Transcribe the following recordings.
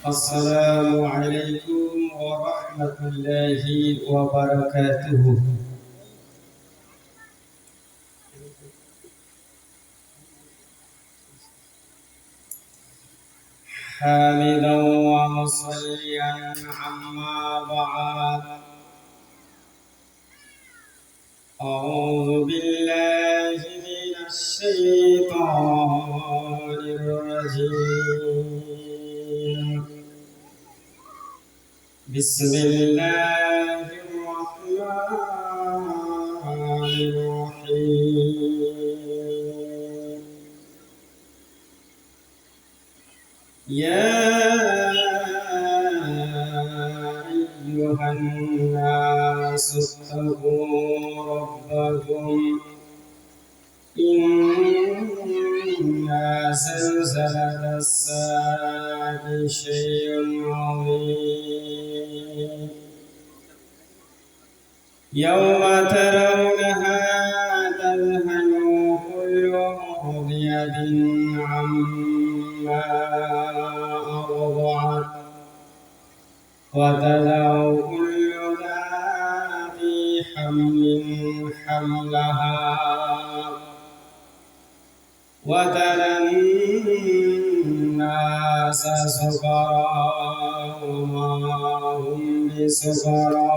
السلام عليكم ورحمة الله وبركاته. حامدا ومصليا عما بعد، أعوذ بالله من الشيطان الرجيم. بسم الله الرحمن الرحيم. يا أيها الناس اتقوا ربكم إن زلزلة الساعة شيء عظيم، يوم ترونها تذهل كل مرضية عما أرضعت وتضع كل ذات حمل حملها وترى الناس سكارى وما هم بسكارى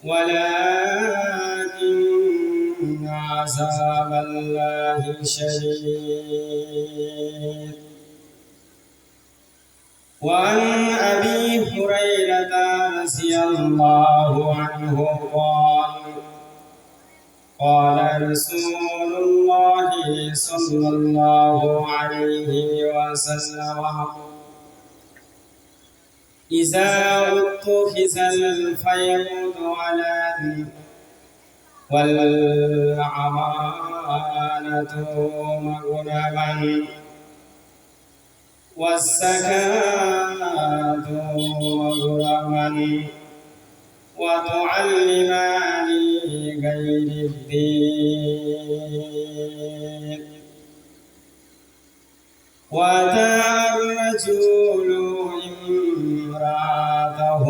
ولكن عذاب الله شديد. وعن أبي هريرة رضي الله عنه قال رسول الله صلى الله عليه وسلم: إذا اتخذ الفيض على والأمانة مغرما والزكاة مغرما وتعلمان غير الدين، وأتى الرجل امرأته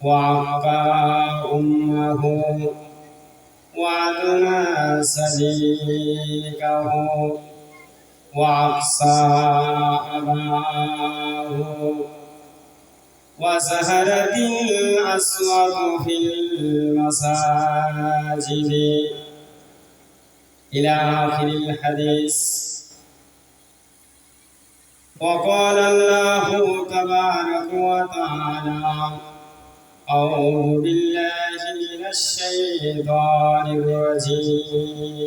وعقى أمه وعدنا صديقه وعصى أباه وسهرت الأصوات في المساجد إلى آخر الحديث. وقال الله تبارك وتعالى: أعوذ بالله من الشيطان الرجيم.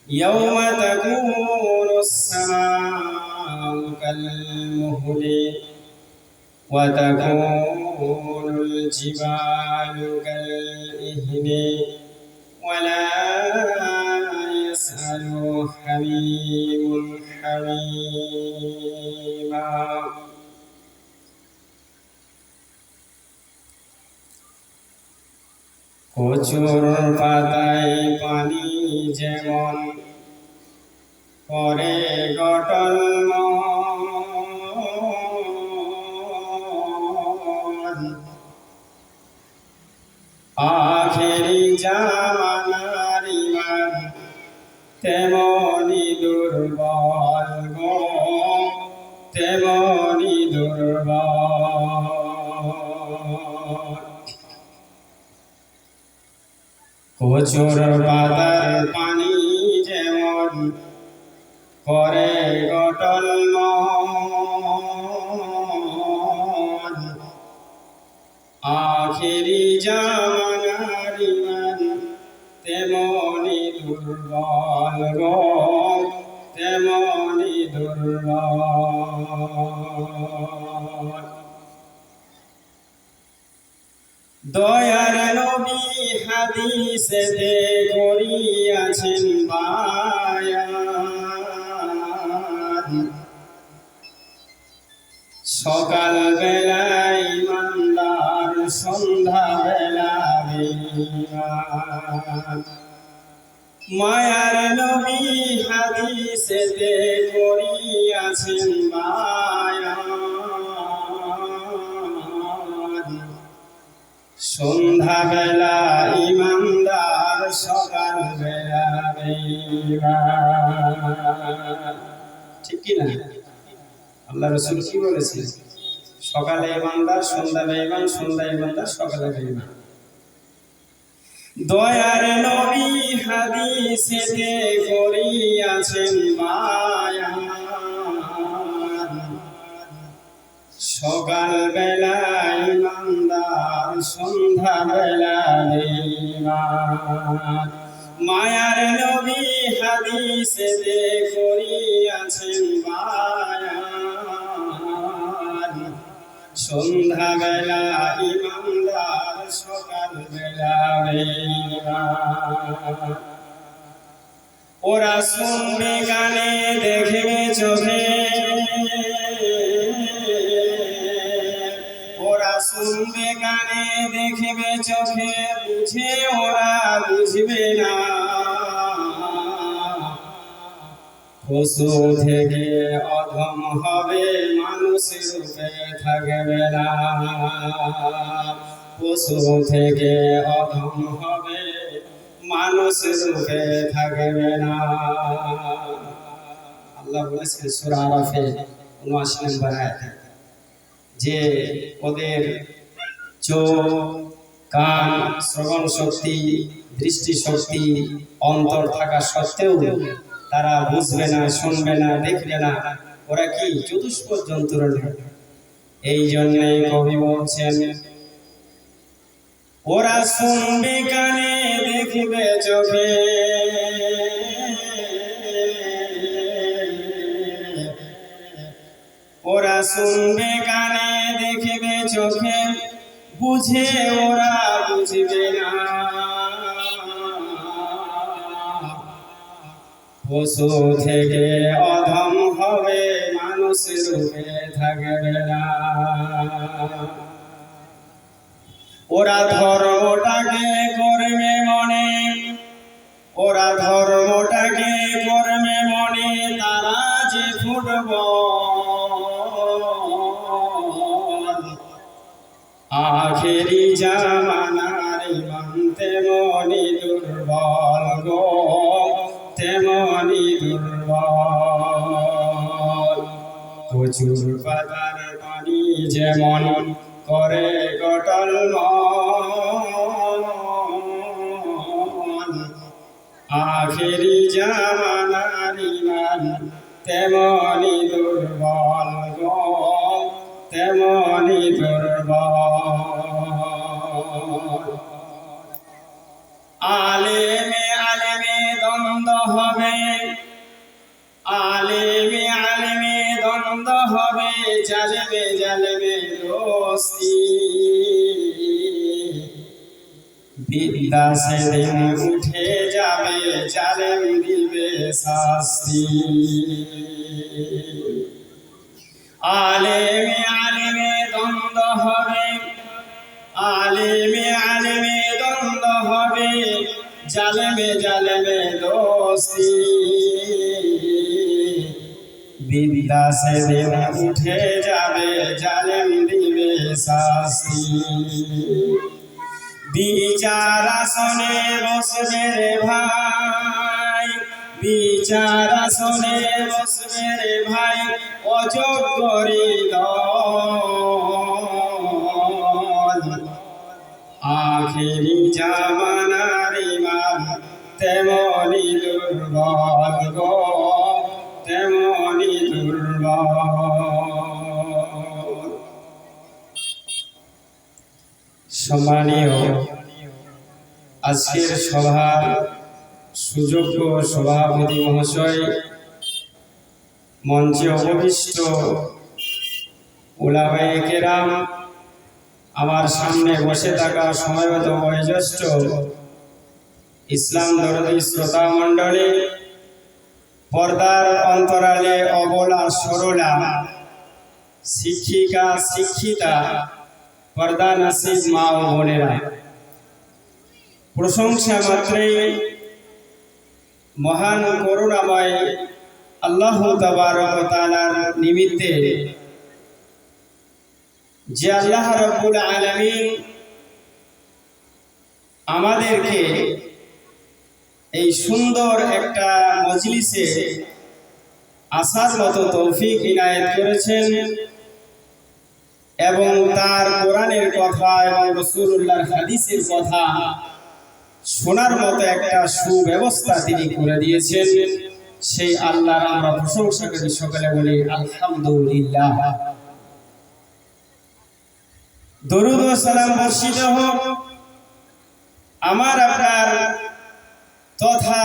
يوم تكون السماء كالمهل وتكون الجبال كالإهن ولا يسأل حميم حميما। কচুর পাতায় পানি যেমন করে গটল আখেরি জামানার ইমান তেমনি দুর্বল গো তেমনি দুর্বল। কচুর পাতার পানি যেমন করে গটল আখেরি জামানার ইমান তেমনি দুর্বল গো তেমনি দুর্বল। দয়ার নবী হাদিসেতে করিয়াছেন বায়ান, সকাল বেলায় ইমানদার সন্ধ্যা বেলা বেঈমান। মায়ার নবী হাদিস হাদিসেতে করিয়াছেন বায়ান। সন্ধ্যাবেলা ইমানদার, সকাল বেলা বেঈমান। ঠিক কি না? আল্লাহ রাসূল কি বলেছেন? সকালে ইমানদার, সন্ধ্যা বেঈমান, সন্ধ্যা ইমানদার, সকালে বেঈমান। দয়ার নবী হাদিসেতে করিয়াছেন বায়ান। সকাল বেলা ইমানদার, সন্ধ্যা বেলা বেঈমান। মায়ার নবী হাদিসেতে করিয়াছেন বায়ান। সন্ধ্যা বেলা ইমানদার, সকাল বেলা বেঈমান। ওরা শুনবে কানে, দেখবে চোখে, ওরা শুনবে কানে, দেখবে চোখে, বুঝে ওরা বুঝবে না। পশু থেকে অধম হবে, মানুষ রূপে থাকবে না। পশু থেকে অধম হবে, মানুষ রূপে থাকবে না। আল্লাহ বলেছেন সূরা আরাফে ৭৯ নম্বর আয়াতে যে ওদের চোখ, কান, শ্রবণ শক্তি, দৃষ্টি শক্তি, অন্তর থাকা সত্ত্বেও তারা বুঝবে না, শুনবে না, দেখবে না। ওরা কি চতুষ্পদ জন্তুর ন্যায়। এই জন্যই কবি বলছেন, ওরা শুনবে কানে, দেখবে চোখে, ওরা শুনবে কানে, দেখবে চোখে, বুঝে ওরা বুঝবে না। পশু থেকে অধম হবে, মানুষ রূপে থাকবে না। ওরা ধর্মটাকে করবে মনে, ওরা ধর্মটাকে করবে মনে, তারা যে ফুটবল। আখেরি জামানার ইমান তেমনি দুর্বল গো, তেমনি দুর্বল। প্রচুর পাতার পানি যেমন করে গটলমল, আখেরি জামানার ইমান তেমনি দুর্বল গো, তেমনি দুর্বল। আলেমে আলেমে দ্বন্দ্ব হবে, আলেমে আলেমে দ্বন্দ্ব হবে, জালেমে জালেমে দোস্তি। বিদ্যা সেদিন উঠে যাবে, জালেম দিবে শাস্তি। আলেমে আলেমে দ্বন্দ্ব হবে, আলেমে আলেমে দ্বন্দ্ব হবে, জালেমে জালেমে দোস্তি। বিদ্যা সেদিন উঠে যাবে, জালেম দিবে শাস্তি। বিচার আসনে বসবে রে ভাই, বিচার আসনে বসবে রে ভাই, অযোগ্যরি দল। আখেরি জামানার ইমান তেমনি দুর্বল গো, তেমনি দুর্বল। সম্মানীয় আজকের সভার সুযোগ্য সভাপতি মহাশয়, মঞ্চে উপবিষ্ট উলামায়ে কেরাম, আমার সামনে বসে থাকা সময়গত বয়োজ্যেষ্ঠ ইসলাম দরদী শ্রোতা মণ্ডলী, পর্দার অন্তরালে অবলা সরলা শিক্ষিকা শিক্ষিতা, পর্দা নাসিব মা ও বোনেরা, প্রশংসা মাত্রই মহান করুণাময় আল্লাহ তাবারক ওয়া তাআলার নিমিত্তে যে আল্লাহ রাব্বুল আলামিন আমাদেরকে এই সুন্দর একটা মজলিসে আসার মতো তৌফিক ইনায়েত করেছেন এবং তার কোরআনের কথা এবং রাসূলুল্লাহর হাদিসের কথা শোনার মতো একটা সুব্যবস্থা তিনি করে দিয়েছেন, সেই আল্লাহর আমরা প্রশংসা করি, সকলে বলি আলহামদুলিল্লাহ। দরুদ ও সালাম বর্ষিত হোক আমার আপনার তথা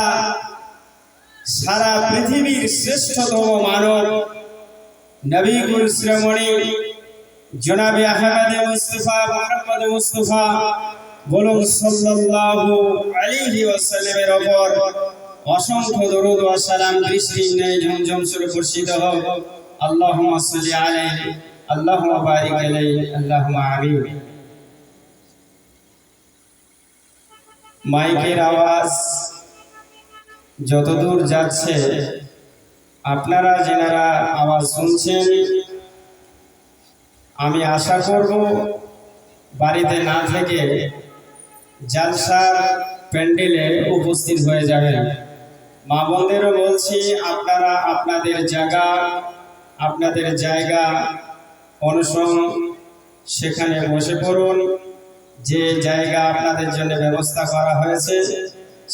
সারা পৃথিবীর শ্রেষ্ঠতম মানব নবী কুল শ্রমণী জনাবে আহমদ মুস্তাফা মুহাম্মদ মুস্তাফা বলুন সাল্লাল্লাহু আলাইহি ওয়াসাল্লামের উপর অসংখ্য দরুদ ও সালাম বৃষ্টির ন্যায় ঝমঝম সুরে বর্ষিত হোক। আল্লাহুম্মা সাল্লি আলাইহি আল্লাহুম্মা বারিক আলাইহি আল্লাহুম্মা আমিন। মাইকের আওয়াজ যতদূর যাচ্ছে আপনারা যারা আওয়াজ শুনছেন, আমি আশা করব বাড়িতে না থেকে জালসার প্যান্ডেলে উপস্থিত হয়ে যাবেন। মা বোনদেরও বলছি, আপনারা আপনাদের জায়গা অনশন সেখানে বসে পড়ুন। যে জায়গা আপনাদের জন্য ব্যবস্থা করা হয়েছে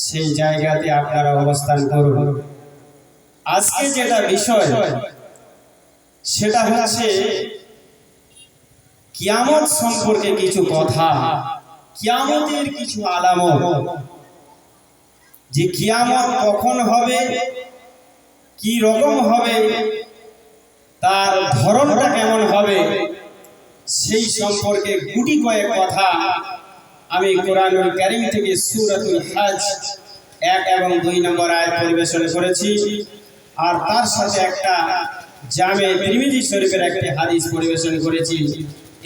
সেই জায়গাতে আপনারা অবস্থান করুন। আজকে যেটা বিষয় সেটা হচ্ছে কিয়ামত সম্পর্কে কিছু কথা, কিয়ামতের কিছু আলামত, যে কিয়ামত কখন হবে, কি রকম হবে, তার ধরনটা কেমন হবে, সেই সম্পর্কে গুটি কয়েক কথা আমি কোরআনুল কারীম থেকে সূরাতুল হজ 1 এবং 2 নম্বর আয়াত পরিবেশন করেছি, আর তার সাথে একটা জামে তিরমিজি শরীফের একটি হাদিস পরিবেশন করেছি।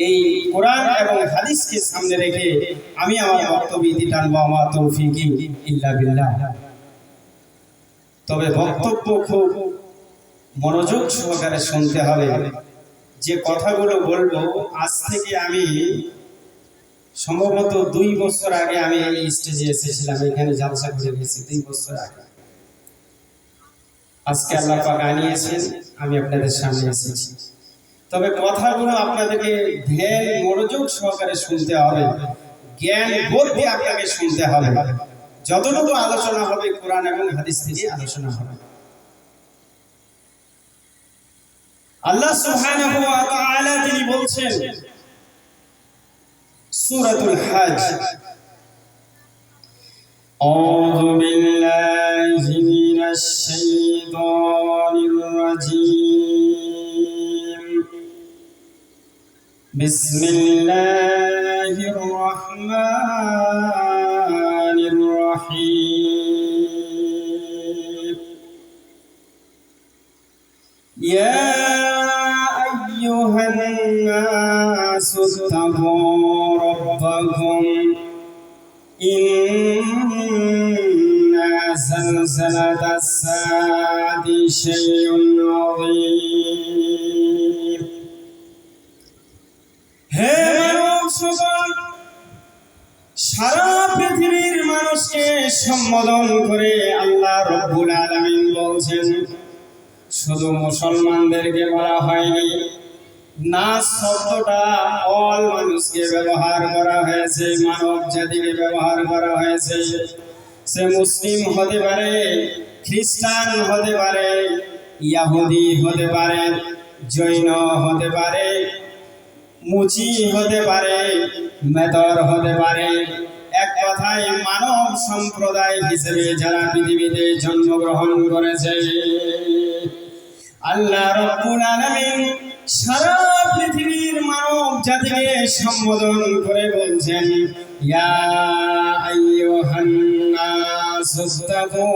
এই কোরআন এবং হাদিসকে সামনে রেখে আমি আমার বক্তব্য ইতি টানবো, আমার তৌফিকি ইল্লা বিল্লাহ। তবে বক্তব্য খুব মনোযোগ সহকারে শুনতে হবে। যে কথাগুলো বলবো, আজ থেকে আমি সম্ভবত 2 বছর আগে আমি এই স্টেজে এসেছিলাম, এখানে জালসা করে গেছি 2 বছর আগে। আজকে আল্লাহ পাক আনিয়েছেন, আমি আপনাদের সামনে এসেছি। তবে কথাগুলো আপনাদেরকে ধ্যান মনোযোগ সহকারে শুনতে হবে, জ্ঞান বোধ দিয়ে আপনাকে শুনতে হবে। যতটুকু আলোচনা হবে কোরআন এবং হাদিস থেকে আলোচনা হবে। আল্লাহ সুবহানাহু ওয়া তাআলা তিনি বলছেন সূরাতুল হজ, আউযু বিল্লাহি মিনাশ শাইতানির রাজীম, বিসমিল্লাহির রাহমানির রহিম। ইয়া أيها الناس اتقوا ربكم إن زلزلة الساعة شيء عظيم। হে মানব সকল, সারা পৃথিবীর মানুষকে সম্বোধন করে আল্লাহ রব্বুল আলামিন বলছেন, শুধু মুসলমানদেরকে বলা হয়নি, নাস শব্দটা অল মানুষকে ব্যবহার করা হয়েছে, মানব জাতিকে ব্যবহার করা হয়েছে। সে মুসলিম হতে পারে, খ্রিস্টান হতে পারে, ইহুদি হতে পারে, জৈন হতে পারে, মুচি হতে পারে, মেতর হতে পারে। এক কথায় মানব সম্প্রদায় হিসেবে যারা পৃথিবীতে জন্মগ্রহণ করেছে, আল্লাহ রাব্বুল আলামিন সারা পৃথিবীর মানব জাতিকে সম্বোধন করে বলছেন, ইয়া আইয়ুহান নাস ইত্তাকু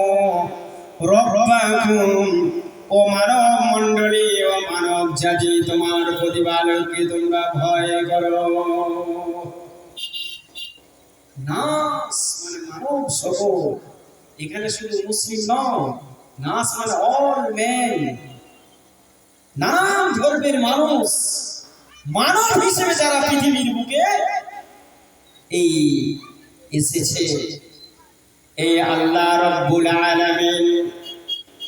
রাব্বাকুম, ও মানব মণ্ডলী, ও মানব জাতি, তোমার প্রতিপালককে তোমরা ভয় করো। নাস মানে মানব সকল, এখানে শুধু মুসলিম নয়, নাস মানে অল মেন, নানান ধর্মের মানুষ, মানব হিসেবে যারা পৃথিবীর বুকে এই এসেছে, এই আল্লাহ রাব্বুল আলামিন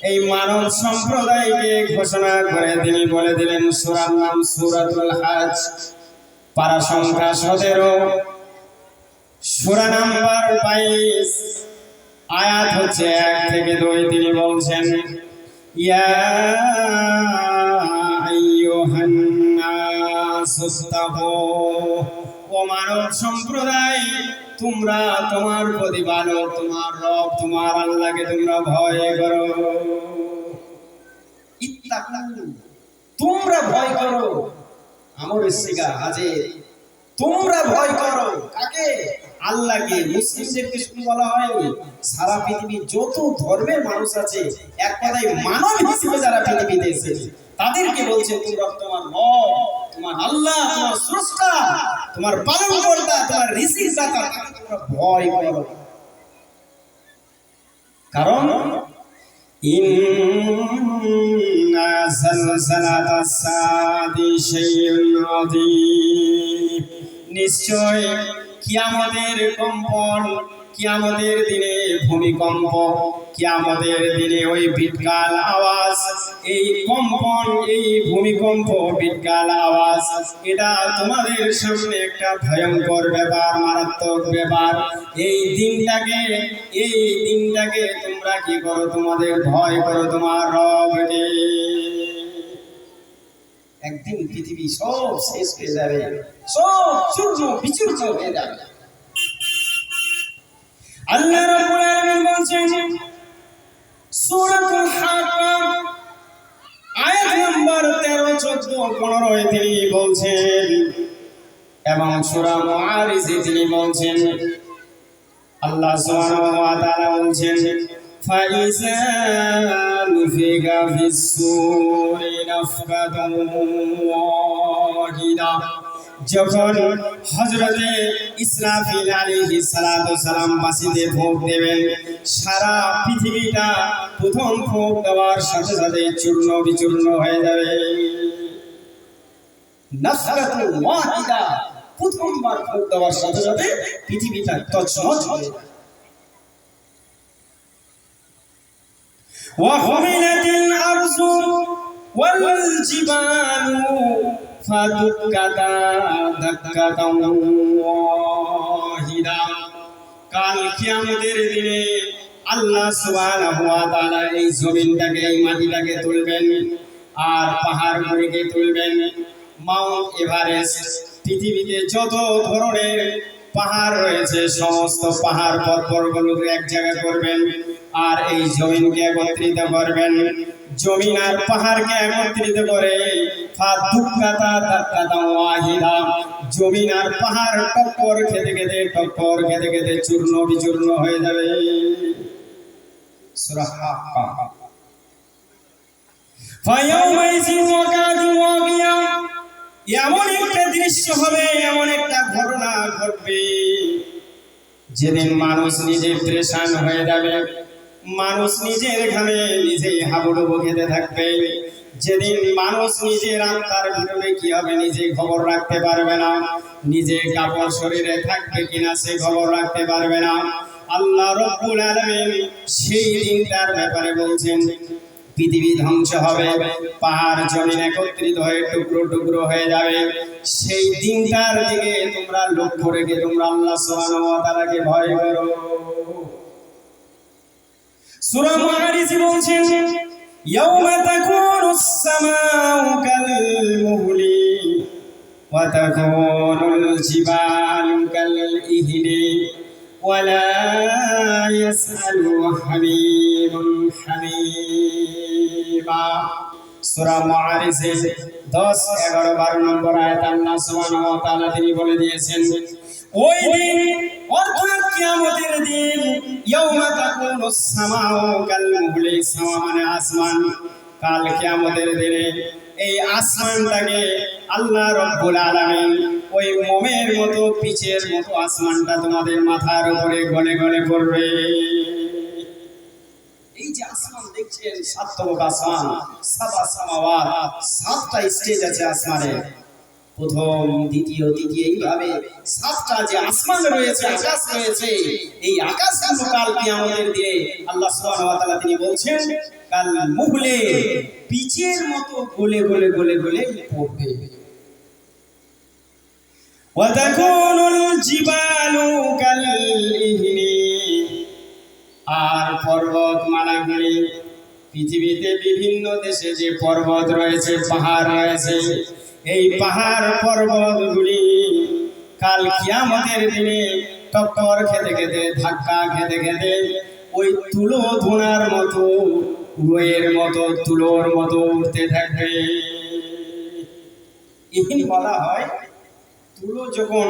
এই মানব সম্প্রদায়কে ঘোষণা করে তিনি বলে দিলেন, সূরার নাম সূরাতুল হজ, পারা সংখ্যা 17, সূরা নাম্বার 22, আয়াত হচ্ছে 1 থেকে 2। তিনি বলছেন, ইয়া আইয়ুহান নাসুত্তাকু, ও মানব সম্প্রদায় তোমরা তোমার প্রতিপালক তোমার রব তোমার আল্লাহকে তোমরা ভয় করো। ইত্তাকু, তোমরা ভয় করো। আমরের সিগা আজে তোমরা ভয় করো কাকে? আল্লাহকে। মুসলিমদেরকে শুধু বলা হয়নি, সারা পৃথিবীর যত ধর্মের মানুষ আছে, এক কথায় মানব হিসেবে যারা পৃথিবীতে এসেছে তাদেরকে বলছে তোমরা তোমার রব তোমার আল্লাহ তোমার স্রষ্টা তোমার পালনকর্তা তোমার রিজিকদাতা তাকে তোমরা ভয় করো। কারণ ইন্না সালসালাতাস সাদি শাইউন আযীম, নিশ্চয় কিয়ামতের কম্পন, কিয়ামতের দিনে ভূমিকম্প, কিয়ামতের দিনে ওই বিকরাল আওয়াজ, এই কম্পন এই ভূমিকম্প বিকরাল আওয়াজ, এটা তোমাদের সামনে একটা ভয়ঙ্কর ব্যাপার, মারাত্মক ব্যাপার। এই দিনটাকে তোমরা কি করো? তোমাদের ভয় করো তোমার রবকে। একদিন পৃথিবী সব শেষ হয়ে যাবে, সব চূর্ণ বিচূর্ণ হয়ে যাবে। আল্লাহ রাব্বুল আলামিন বলছেন সূরাতুল হাক্কাম আয়াত নাম্বার 13, 14, 15 তিনি বলছেন, এবং সূরা মুআরিজে তিনি বলছেন, আল্লাহ সুবহানাহু ওয়া তাআলা বলছেন, ফাইজা নুফিকা ফিস সূরি নাফকাতুন ওয়াহিদা, যখন হযরতে ইসরাফিল আলাইহিস সালাতু সালাম বাঁশিতে ফুঁক দেবেন, সারা পৃথিবীটা প্রথম ফুঁক দেওয়ার সাথে সাথে চূর্ণ বিচূর্ণ হয়ে যাবে। নাফকাতুন ওয়াহিদা, প্রথমবার ফুঁক দেওয়ার সাথে সাথে পৃথিবীটা তছনছ হয়ে যাবে। ওয়া হুমিলাতিল আরযু ওয়াল জিবালু ফাদুক্কাতা দাক্কাতান ওয়াহিদা, কাল কিয়ামতের দিনে আল্লাহ সুবহানাহু ওয়া তাআলা এই জমিনটাকে এই মাটিটাকে তুলবেন আর পাহাড়গুলিকে তুলবেন। মাউন্ট এভারেস্ট, পৃথিবীতে যত ধরনের পাহাড় রয়েছে সমস্ত পাহাড় পর্বতগুলোকে এক জায়গায় করবেন আর এই জমিনকে একত্রিত করবেন। জমিন আর পাহাড়কে একত্রিত করে ফাদুক্কাতা দাক্কাতান ওয়াহিদা, জমিন আর পাহাড় টক্কর খেতে খেতে চূর্ণ বিচূর্ণ হয়ে যাবে। সূরা হাক্কাম। ফায়াউমাইযিন ওয়াকাতুন ওয়াকিয়া, এমন একটা দৃশ্য হবে, এমন একটা ঘটনা ঘটবে যেদিন মানুষ নিজে পরেশান হয়ে যাবে, মানুষ নিজের ঘামে নিজেই হাবুডুবু খেতে থাকবে, যেদিন মানুষ নিজের আত্মার ভিতরে কি হবে নিজে খবর রাখতে পারবে না, নিজে কাপড় শরীরে থাকবে কিনা সে খবর রাখতে পারবে না। আল্লাহ রাব্বুল আলামিন সেই দিনটার ব্যাপারে বলছেন, পৃথিবী ধ্বংস হবে, পাহাড় জমিন একত্রিত হয়ে টুকরো টুকরো হয়ে যাবে। সেই দিনটার দিকে তোমরা লক্ষ্য রেখে তোমরা আল্লাহ সুবহানাহু ওয়া তাআলাকে ভয় করো। সূরা মুআরিজ বলছেন, ইয়াউমা তাকুনুস সামাউ কাল মুহলি ওয়া তাকুনুল জিবালু কাল ইহনি ওয়া লা ইয়াসআলু হামীমুন হামীমা। সূরা মুআরিজে 10, 11, 12 নম্বর আয়াত আল্লাহ সুবহানাহু ওয়া তাআলা তিনি বলে দিয়েছেন, ওই দিন অর্থাৎ কিয়ামতের দিন, ইয়াউমা তাকুনুস সামাউ কাল মুহলি, সামা মানে আসমান, কাল কিয়ামতের দিনে এই আসমানটাকে আল্লাহ রাব্বুল আলামিন ওই মোমের মতো পিচের মতো আসমানটা তোমাদের মাথার উপরে গলে গলে পড়বে। এই যে আসমান দেখছেন সাতটা আসমান, সাবা সামাওয়াত, সাতটা স্টেজ আছে আসমানে, প্রথম দ্বিতীয় তৃতীয় এইভাবে সাতটা যে আসমান রয়েছে, আকাশ রয়েছে, এই আকাশগুলো কাল কিয়ামতের দিনে আল্লাহ সুবহানাহু ওয়া তাআলা তিনি বলছেন কাল মুহলে পিচের মতো গলে গলে গলে গলে পড়বে। ওয়া তাকুনুল জিবালু কাল ইহনি, আর পর্বতমালাগুলি, পৃথিবীতে বিভিন্ন দেশে যে পর্বত রয়েছে, পাহাড় রয়েছে, এই পাহাড় পর্বতগুলি কাল কিয়ামতের দিনে টক্কর খেতে খেতে, ধাক্কা খেতে খেতে ওই তুলো ধোনার মতো, রোয়ের মতো, তুলোর মতো উঠতে থাকবে। ইহিন বলা হয়, তুলো যখন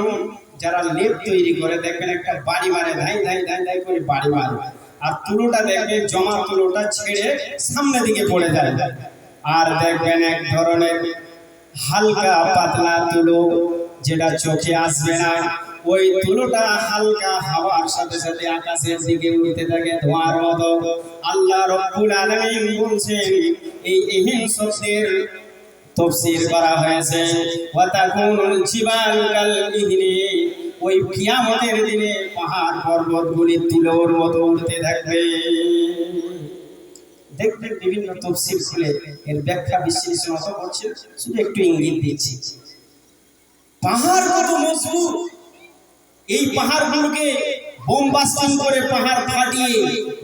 যারা লেপ তৈরি করে দেখবেন একটা বাড়ি মারে, ধাই ধাই ধাই ধাই করে বাড়ি মারে, আর তুলোটা দেখবেন জমা তুলোটা ছেড়ে সামনের দিকে পড়ে যায়। আর দেখবেন এক ধরনের হালকা পাতলা তুলো, যেটা চোখে আসবে না, ওই তুলোটা হালকা হাওয়ার সাথে সাথে আকাশের দিকে উঠতে থাকে ধোঁয়ার মতো। আল্লাহ রাব্বুল আলামিন বলছেন, এই ইহিন শব্দের তাফসীর করা হয়েছে ওয়া তাকুনুল জিবালু কাল ইহনি, ওই কিয়ামতের দিনে পাহাড় পর্বতগুলি তুলোর মতো উঠতে থাকবে। দেখবেন বিভিন্ন তাফসীর খুলে এর ব্যাখ্যা বিশ্লেষণ অত করছে, শুধু একটু ইঙ্গিত দিচ্ছি। পাহাড় কত মজবুত, এই পাহাড়গুলোকে বোম বাস্টিং করে পাহাড় ফাটিয়ে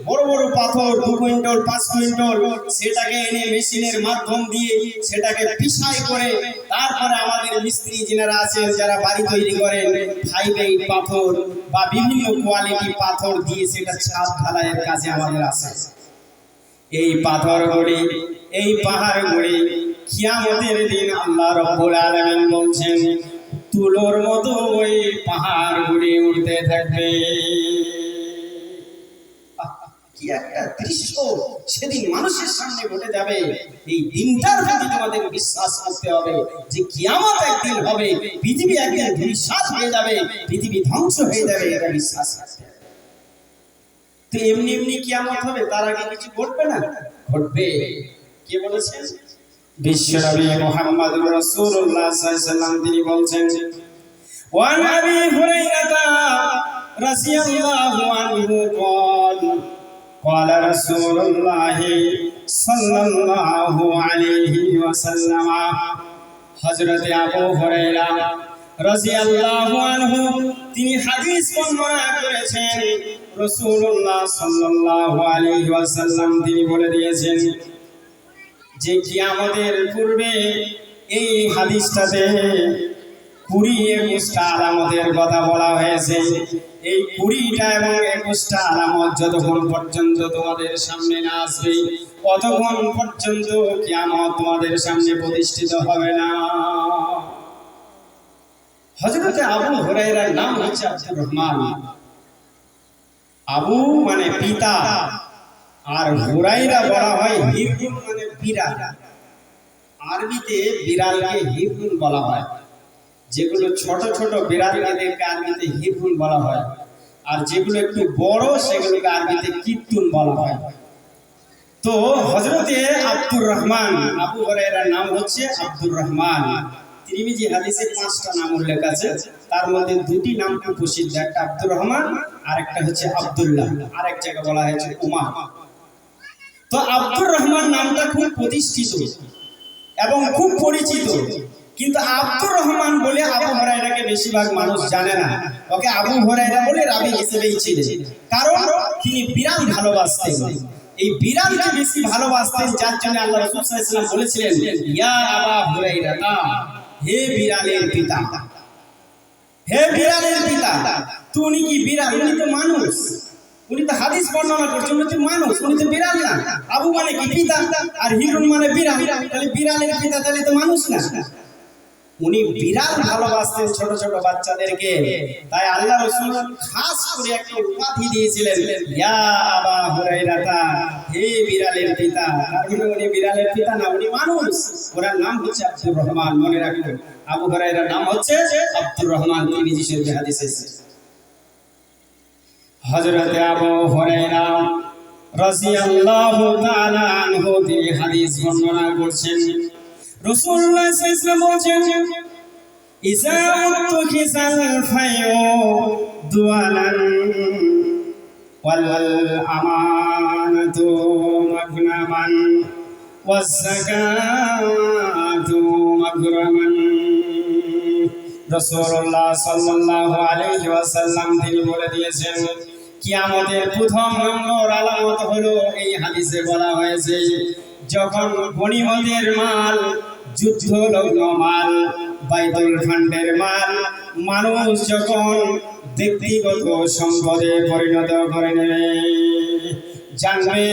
বড় বড় পাথর 2 কুইন্টাল 5 কুইন্টাল সেটাকে এনে মেশিনের মাধ্যম দিয়ে সেটাকে পিছাই করে, তারপরে আমাদের মিস্ত্রি যারা আছেন, যারা বাড়ি তৈরি করেন, 5-8 পাথর বা বিভিন্ন কোয়ালিটি পাথর দিয়ে সেটা ছাদ ঢালাইয়ের কাজে আমাদের আছে। এই পাথরগুলি, এই পাহাড়গুলি কিয়ামতের দিন আল্লাহ রাব্বুল আলামিন বলছেন তুলোর মতো ওই পাহাড়গুলি উঠতে থাকবে। কি একটা দৃশ্য সেদিন মানুষের সামনে ঘটে যাবে। এই দিনটার প্রতি তোমাদের বিশ্বাস করতে হবে যে কিয়ামত একদিন হবে, পৃথিবী একদিন ধূলিসাৎ হয়ে যাবে, পৃথিবী ধ্বংস হয়ে যাবে, এটা বিশ্বাস করতে হবে। তো এমনি এমনি কিয়ামত হবে, তার আগে কিছু ঘটবে না? ঘটবে। কে বলেছেন? বিশ্বনবী মুহাম্মদুর রাসূলুল্লাহ সাল্লাল্লাহু আলাইহি ওয়াসাল্লাম তিনি বলছেন, ওয়া নবী হুরায়রা রাদিয়াল্লাহু আনহু قال رسول الله صلى الله عليه وسلم, হযরত আবু হুরায়রা রাদিয়াল্লাহু আনহু তিনি হাদিস বর্ণনা করেছেন, রাসূলুল্লাহ সাল্লাল্লাহু আলাইহি ওয়াসাল্লাম তিনি বলে দিয়েছেন যে কিয়ামতের পূর্বে এই হাদিসটাতে 20-21টা আলামতের কথা বলা হয়েছে। এই 20টা এবং 21টা আলামত যতক্ষণ পর্যন্ত তোমাদের সামনে না আসবে, ততক্ষণ পর্যন্ত কিয়ামত তোমাদের সামনে প্রতিষ্ঠিত হবে না। হযরত আবু হুরায়রার নাম হচ্ছে আব্দুর রহমান। আবু মানে পিতা, আর হুরায়রা বলা হয় হিরকুন মানে বিড়াল। আরবিতে বিড়ালকে হিরকুন বলা হয়, যেগুলো ছোট ছোট বিড়ালকে আরবিতে হিরকুন বলা হয়, আর যেগুলো একটু বড় সেগুলোকে আরবিতে কিত্তুন বলা হয়। তো হযরতে আব্দুর রহমান, আবু হুরায়রার নাম হচ্ছে আব্দুর রহমান। তিরমিজি হাদিসে 5টা নাম উল্লেখ আছে, তার মধ্যে 2টি নাম খুব প্রসিদ্ধ, একটা আব্দুর রহমান আর একটা হচ্ছে আব্দুল্লাহ, আর এক জায়গায় বলা হয়েছে উমার। তো আব্দুর রহমান নামটা খুব প্রতিষ্ঠিত এবং খুব পরিচিত, কিন্তু আব্দুর রহমান বলে আবু হুরায়রাকে বেশিরভাগ মানুষ জানে না। ওকে আবু হুরায়রা বলে রাবি হিসেবেই চিনে, কারণ তিনি বিড়াল ভালোবাসতেন। এই বিড়ালকে বেশি ভালোবাসতেন, যার জন্য আল্লাহ রাসূল সাল্লাল্লাহু আলাইহি ওয়াসাল্লাম বলেছিলেন, ইয়া আবা হুরায়রা, হে বিড়ালের পিতা, হে বিড়ালের পিতা। তো উনি কি বিড়াল? উনি তো মানুষ, উনি তো হাদিস বর্ণনা করছেন, উনি তো মানুষ, উনি তো বিড়াল না। আবু মানে কি পিতা, আর হিরুন মানে বিড়াল, তাহলে বিড়ালের পিতা তাহলে তো মানুষ না। উনি বিড়াল ভালোবাসতেন, ছোট ছোট বাচ্চাদেরকে, তাই আল্লাহ রাসূল খাস করে একটা উপাধি দিয়েছিলেন, ইয়া আবা হুরায়রা, হে বিড়ালের পিতা। তার মানে উনি বিড়ালের পিতা না, উনি মানুষ। ওনার নাম হচ্ছে আব্দুর রহমান, মনে রাখবেন। আবু হুরায়রার নাম হচ্ছে আব্দুর রহমান, তিরমিজি শরীফে হাদিস এসেছে। হযরত আবু হুরায়রা রাদিয়াল্লাহু তাআলা আনহু তিনি হাদিস বর্ণনা করছেন রাসূলুল্লাহ সাল্লাল্লাহু আলাইহি ওয়াসাল্লাম বলেছেন ইযা উতখিযাল ফায়ু দুআলান ওয়াল আমানাতু মাগনামান ওয়াজ যাকাতু মাগরামান। রাসূলুল্লাহ সাল্লাল্লাহু আলাইহি ওয়াসাল্লাম তিনি বলে দিয়েছেন কিয়ামতের প্রথম নম্বর আলামত হলো এই হাদিসে বলা হয়েছে যখন গনিমতের মাল, যুদ্ধলগ্ন মাল, বাইতুল ফান্ডের মাল মানুষ যখন ব্যক্তিগত সম্পদে পরিণত করে নেবে, জানবে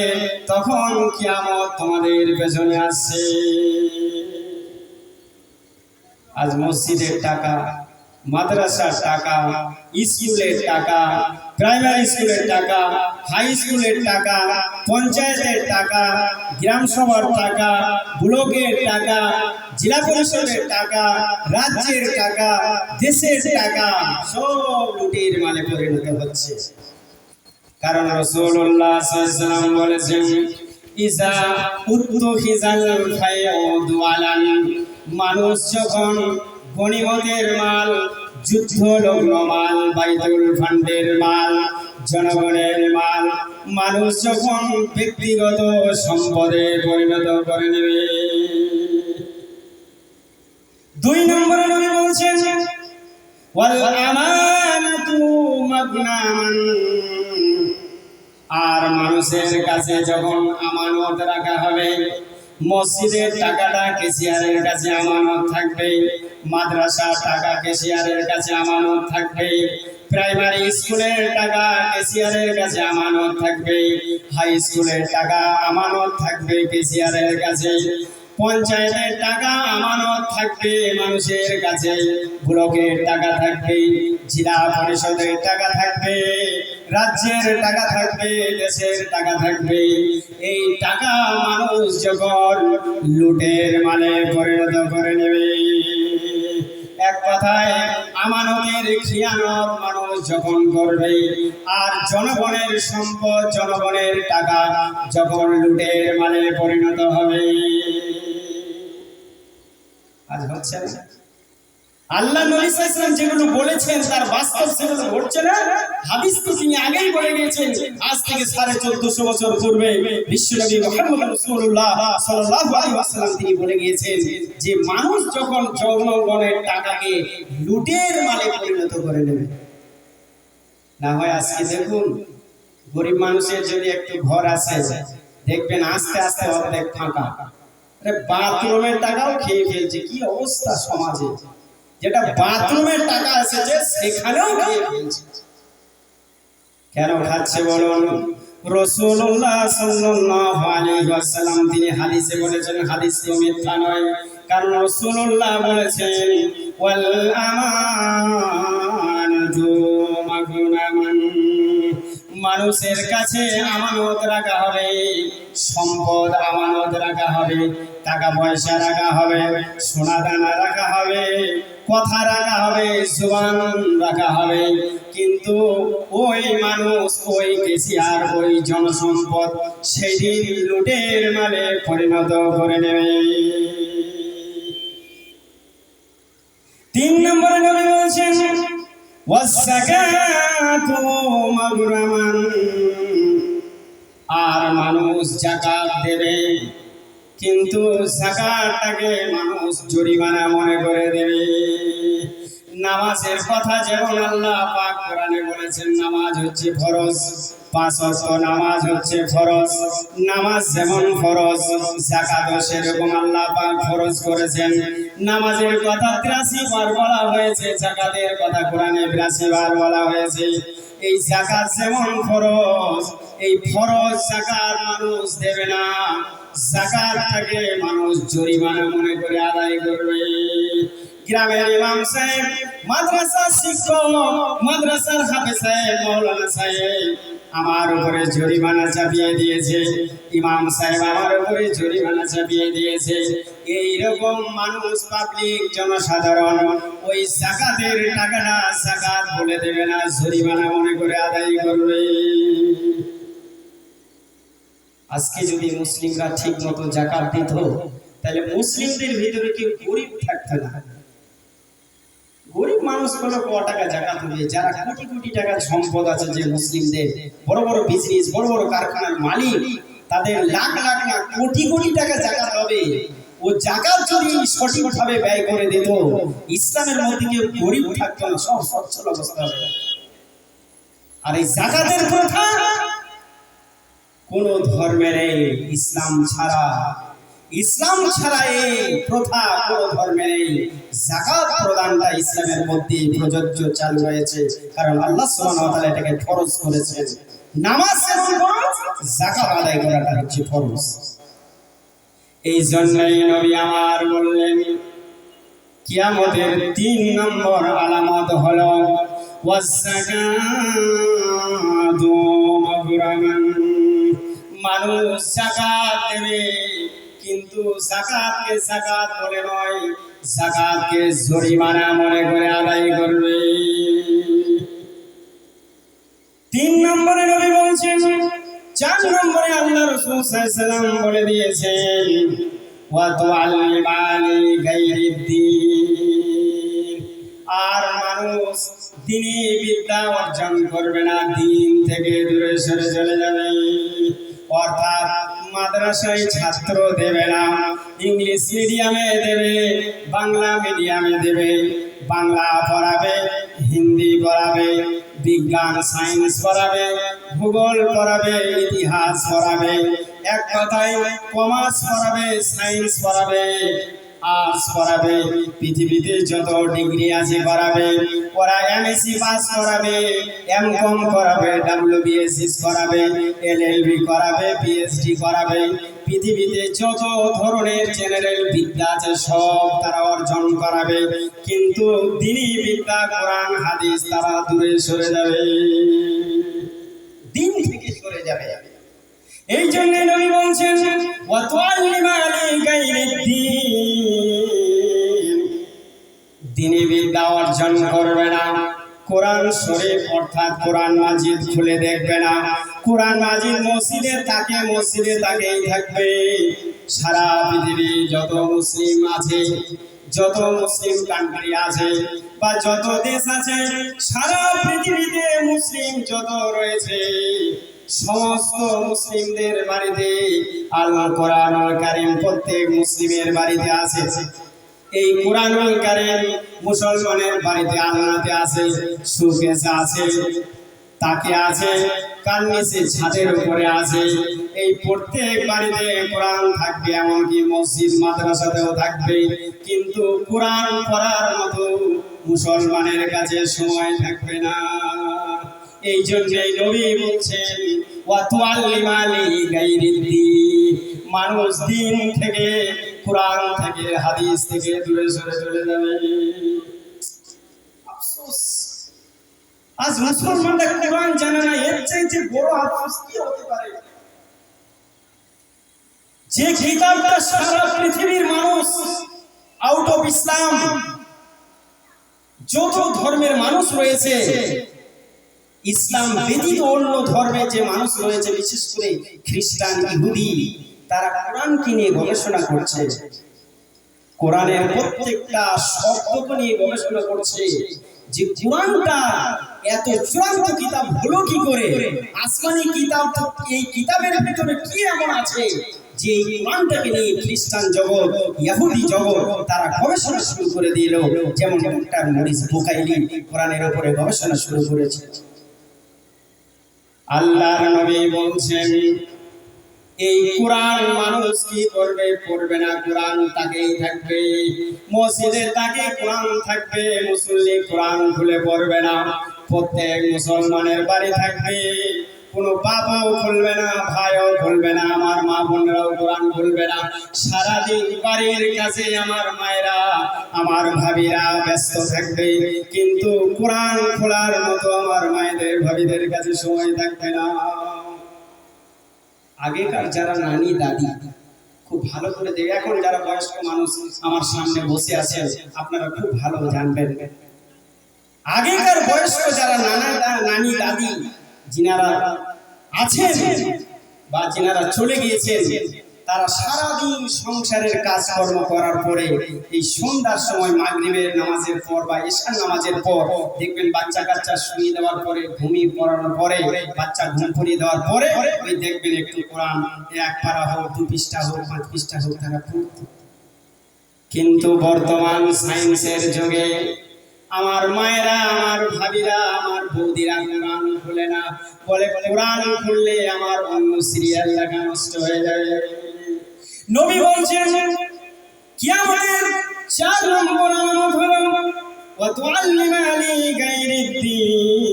তখন কিয়ামত তোমাদের পেছনে আসছে। আজ মসজিদের টাকা, মাদ্রাসার টাকা, স্কুলের টাকা, প্রাইমারি স্কুলের টাকা, হাই স্কুলের টাকা, পঞ্চায়েতের টাকা, গ্রাম সভার টাকা, ব্লকের টাকা, জেলা পরিষদের টাকা, রাজ্যের টাকা, দেশের টাকা সব লুটের মালে পরিণত হচ্ছে। কারণ রাসূলুল্লাহ সাল্লাল্লাহু আলাইহি ওয়াসাল্লাম বলেছেন ইজা উতখিযাল ফায়ু দুআলান, মানুষ যখন গনিমতের মাল, যুদ্ধলগ্ন মাল, বাইতুল ফান্ডের মাল, জনগণের মাল মানুষ যখন ব্যক্তিগত সম্পদে পরিণত করে নেবে। 2 নম্বরে নবী বলছেন ওয়াল আমানাতু মাগনামান, আর মানুষের কাছে যখন আমানত রাখা হবে, মসজিদের টাকাটা ক্যাশিয়ারের কাছে আমানত থাকবে, মাদ্রাসার টাকা ক্যাশিয়ারের কাছে আমানত থাকবে, প্রাইমারি স্কুলের টাকা ক্যাশিয়ারের কাছে আমানত থাকবে, হাই স্কুলের টাকা আমানত থাকবে ক্যাশিয়ারের কাছে, পঞ্চায়েতের টাকা আমানত থাকবে মানুষের কাছে, ব্লকের টাকা থাকবে, জেলা পরিষদের টাকা থাকবে, রাজ্যের টাকা থাকবে, দেশের টাকা থাকবে। এই টাকা মানুষ যখন লুটের মালে পরিণত করে নেবে, এক কথায় আমানতের খিয়ানত মানুষ যখন করবে, আর জনগণের সম্পদ, জনগণের টাকা যখন লুটের মালে পরিণত হবে। আজ হচ্ছে না? আল্লাহ নবী সাল্লাল্লাহু আলাইহি ওয়াসাল্লাম যেগুলো বলেছেন তার বাস্তব সেগুলো ঘটছে না। হাদিস তো তিনি আগেই বলে গিয়েছেন, আজ থেকে 1450 বছর পূর্বে বিশ্বনবী মুহাম্মদ রাসূলুল্লাহ সাল্লাল্লাহু আলাইহি ওয়াসাল্লাম তিনি বলে গিয়েছেন যে মানুষ যখন জনগণের টাকাকে লুটের মালে পরিণত করে নেবে। না হয় আজকে দেখুন গরিব মানুষের যদি একটু ঘর আছে, দেখবেন আস্তে আস্তে অর্ধেক ফাঁকা, বাথরুমের টাকাও খেয়ে ফেলছে। কি অবস্থা সমাজে, যেটা বাথরুমের টাকা এসেছে সেখানেও খেয়ে ফেলছে। কেন খাচ্ছে বলুন? রাসূলুল্লাহ সাল্লাল্লাহু আলাইহি ওয়াসাল্লাম তিনি হাদিসে বলেছেন, হাদিস মিথ্যা নয়, কারণ রাসূলুল্লাহ বলেছেন ওয়াল আমানাতু মাগনামান, মানুষের কাছে আমানত রাখা হবে, সম্পদ আমানত রাখা হবে, টাকা পয়সা রাখা হবে, সোনা দানা রাখা হবে, কথা রাখা হবে, জবান রাখা হবে, কিন্তু ওই মানুষ, ওই ক্যাশিয়ার, ওই জনসম্পদ সেদিন লুটের মালে পরিণত করে নেবে। 3 নম্বরে নবী বলছেন ওয়াজ যাকাতু মাগরামান, আর মানুষ যাকাত দেবে কিন্তু যাকাতটাকে মানুষ জরিমানা মনে করে দেবে। নামাজের কথা যেমন আল্লাহ পাক কোরআনে বলেছেন নামাজ হচ্ছে ফরজ, 5 ওয়াক্ত নামাজ হচ্ছে ফরজ, নামাজ যেমন ফরজ যাকাতও সেরকম আল্লাহ পাক ফরজ করেছেন। নামাজের কথা 83 বার বলা হয়েছে, যাকাতের কথা কোরআনে 82 বার বলা হয়েছে। এই যাকাত যেমন ফরজ, এই ফরজ যাকাত মানুষ দেবে না, যাকাতটাকে মানুষ জরিমানা মনে করে আদায় করবে। গ্রামের ইমাম সাহেব, মাদ্রাসার শিক্ষক, মাদ্রাসার হাফেজ সাহেব, মাওলানা সাহেব আমার উপরে জরিমানা চাপিয়ে দিয়েছে, ইমাম সাহেব আমার উপরে জরিমানা চাপিয়ে দিয়েছে। এই রকম মানুষ, পাবলিক, জনসাধারণ ওই যাকাতের টাকাটা যাকাত বলে দেবে না, জরিমানা মনে করে আদায় করবে। আজকে যদি মুসলিমরা ঠিক মতো যাকাত দিত তাহলে মুসলিমদের ভিতরে কেউ গরিব থাকতো না। গরিব মানুষগুলো ক টাকা যাকাত হবে? যারা কোটি কোটি টাকার সম্পদ আছে, যে মুসলিমদের বড় বড় বিজনেস, বড় বড় কারখানার মালিক, তাদের লাখ লাখ না কোটি কোটি টাকা যাকাত হবে। ও যাকাত যদি সঠিকভাবে ব্যয় করে দিত, ইসলামের মধ্যে কেউ গরিব থাকতো না, সব সচ্ছল অবস্থা হবে। আর এই যাকাতের প্রথা কোন ধর্মের নেই, ইসলাম ছাড়া। ইসলাম ছাড়া এই প্রথা কোন ধর্মের নেই। যাকাত প্রদানটা ইসলামের মধ্যে প্রযোজ্য চালু হয়েছে, কারণ আল্লাহ সুবহানাহু ওয়া তাআলা এটাকে ফরজ করেছেন। নামাজ যেমন ফরজ, যাকাত আদায় করাটা হচ্ছে ফরজ। এই জন্যই নবী আমার বললেন, কিয়ামতের 3 নম্বর আলামত হলো ওয়াজ-যাকাতু মাগরামান। মানুষ যাকাত দেবে, কিন্তু যাকাতকে যাকাত বলে নয়, যাকাতকে জরিমানা মনে করে আদায় করবে। 3 নম্বরে নবী বলছেন। 4 নম্বরে আল্লাহ রাসূল সাল্লাল্লাহু আলাইহি ওয়াসাল্লাম বলে দিয়েছেন, ওয়া তুআল্লিমানি গায়রিদ্দিন। আর মানুষ দ্বীনি বিদ্যা অর্জন করবে না, দিন থেকে দূরে সরে চলে যাবে। অর্থাৎ মাদ্রাসায় ছাত্র দেবে না, ইংলিশ মিডিয়ামে দেবে, বাংলা মিডিয়ামে দেবে। বাংলা পড়াবে, হিন্দি পড়াবে, বিজ্ঞান সায়েন্স পড়াবে, ভূগোল পড়াবে, ইতিহাস পড়াবে, এক কথায় কমার্স পড়াবে, সায়েন্স পড়াবে, আর্টস পড়াবে, পৃথিবীতে যত ডিগ্রি আছে পড়াবে। ওরা এমএসসি পাস করাবে, এমকম করাবে, ডব্লিউবিএসএস করাবে, এলএলবি করাবে, পিএইচডি করাবে। পৃথিবীতে যত ধরনের জেনারেল বিদ্যা আছে সব তারা অর্জন করাবে, কিন্তু দ্বীনি বিদ্যা, কোরআন হাদিস তারা দূরে সরে যাবে, দিন থেকে সরে যাবে। এই জন্য নবী বলছেন, ওয়া তুআল্লিমানি গায়রিদ্দিন। দ্বীনি বিদ্যা অর্জন করবে না, কোরআন শরীফ অর্থাৎ কোরআন মাজিদ খুলে দেখবে না, কোরআন মাজিদ মসজিদে তাকেই থাকবে। সারা পৃথিবী যত মুসলিম আছে, যত মুসলিম কান্ট্রি আছে বা যত দেশ আছে, সারা পৃথিবীতে মুসলিম যত রয়েছে, সমস্ত মুসলিমদের বাড়িতে আল কোরআনুল কারীম প্রত্যেক মুসলিমের বাড়িতে আছে। এই কোরআনুল কারীম মুসলমানের বাড়িতে আলনাতে আছে, শোকেসে আছে, তাকে আছে, কার নিচে ছাদের উপরে আছে। এই প্রত্যেক বাড়িতে কোরআন থাকবে, এমনকি মসজিদ মাদ্রাসাতেও থাকবে, কিন্তু কোরআন পড়ার মতো মুসলমানের কাছে সময় থাকবে না। এই জন্যই নবী বলছেন, ওয়া তুআল্লিমানি গায়রিদ্দিন। মানুষ দিন থেকে, কোরআন থেকে, হাদিস থেকে দূরে সরে চলে যাবে। আফসোস, আজ মুসলমানরা কোরআন জানে না, এর চাইতে বড় আফসোস কি হতে পারে? যে কিতাবটা সারা পৃথিবীর মানুষ, আউট অফ ইসলাম যত ধর্মের মানুষ রয়েছে, ইসলাম ব্যতীত অন্য ধর্মে যে মানুষ রয়েছে, বিশেষ করে খ্রিস্টান, ইহুদি, তারা কোরআনকে নিয়ে গবেষণা করছে, কোরআনের প্রত্যেকটা শব্দকে নিয়ে গবেষণা করছে যে কোরআনটা এত চূড়ান্ত কিতাব হলো কি করে, আসমানি কিতাব, এই কিতাবের ভিতরে কি এমন আছে যে এই কোরআনটাকে নিয়ে খ্রিস্টান জগৎ, ইহুদি জগৎ তারা গবেষণা শুরু করে দিল। যেমন ডক্টর মরিস বুকাইলি কোরআনের উপরে গবেষণা শুরু করেছে। আল্লাহর নবী বলছেন, এই কোরআন মানুষ কি করবে? পড়বে না, কোরআন তাকেই থাকবে, মসজিদে তাকে কোরআন থাকবে, মুসল্লি কোরআন খুলে পড়বে না। প্রত্যেক মুসলমানের বাড়ি থাকবে, কোনো বাবাও খুলবে না, ভাইও খুলবে না, আমার মা বোনরাও কোরআন খুলবে না। সারাদিন বাড়ির কাছে আমার মায়েরা, আমার ভাবিরা ব্যস্ত থাকবে, কিন্তু কোরআন খোলার মতো আমার মায়েদের, ভাবিদের কাছে সময় থাকবে না। আগেকার যারা নানি দাদি খুব ভালো করে দেখে, এখন যারা বয়স্ক মানুষ আমার সামনে বসে আছেন, আপনারা খুব ভালো জানবেন, আগেকার বয়স্ক যারা নানি দাদি যিনারা আছেন, বা যিনারা চলে গিয়েছেন তারা সারাদিন সংসারের কাজকর্ম করার পরে এই সন্ধ্যার সময় মাগরিবের নামাজের পর বা ইশার নামাজের পর দেখবেন বাচ্চা কাচ্চা শুয়ে দেওয়ার পরে ঘুমিয়ে পড়ানোর পরে বাচ্চা ঘুম পড়িয়ে দেওয়ার পরে ওই দেখবেন একটু কোরআন এক পারা হোক 2 পৃষ্ঠা হোক 5 পৃষ্ঠা হোক তারা পড়তো। কিন্তু বর্তমান সায়েন্সের যুগে আমার মায়েরা, আমার ভাবিরা, আমার বৌদিরা কোরআন খুলে না, বলে কোরআন খুললে আমার অন্য সিরিয়াল লাগা নষ্ট হয়ে যাবে। নবী বলছেন কিয়ামতের 4 নম্বর আলামত হলো ওয়া তুআল্লিমা লি গায়রিদ্দিন,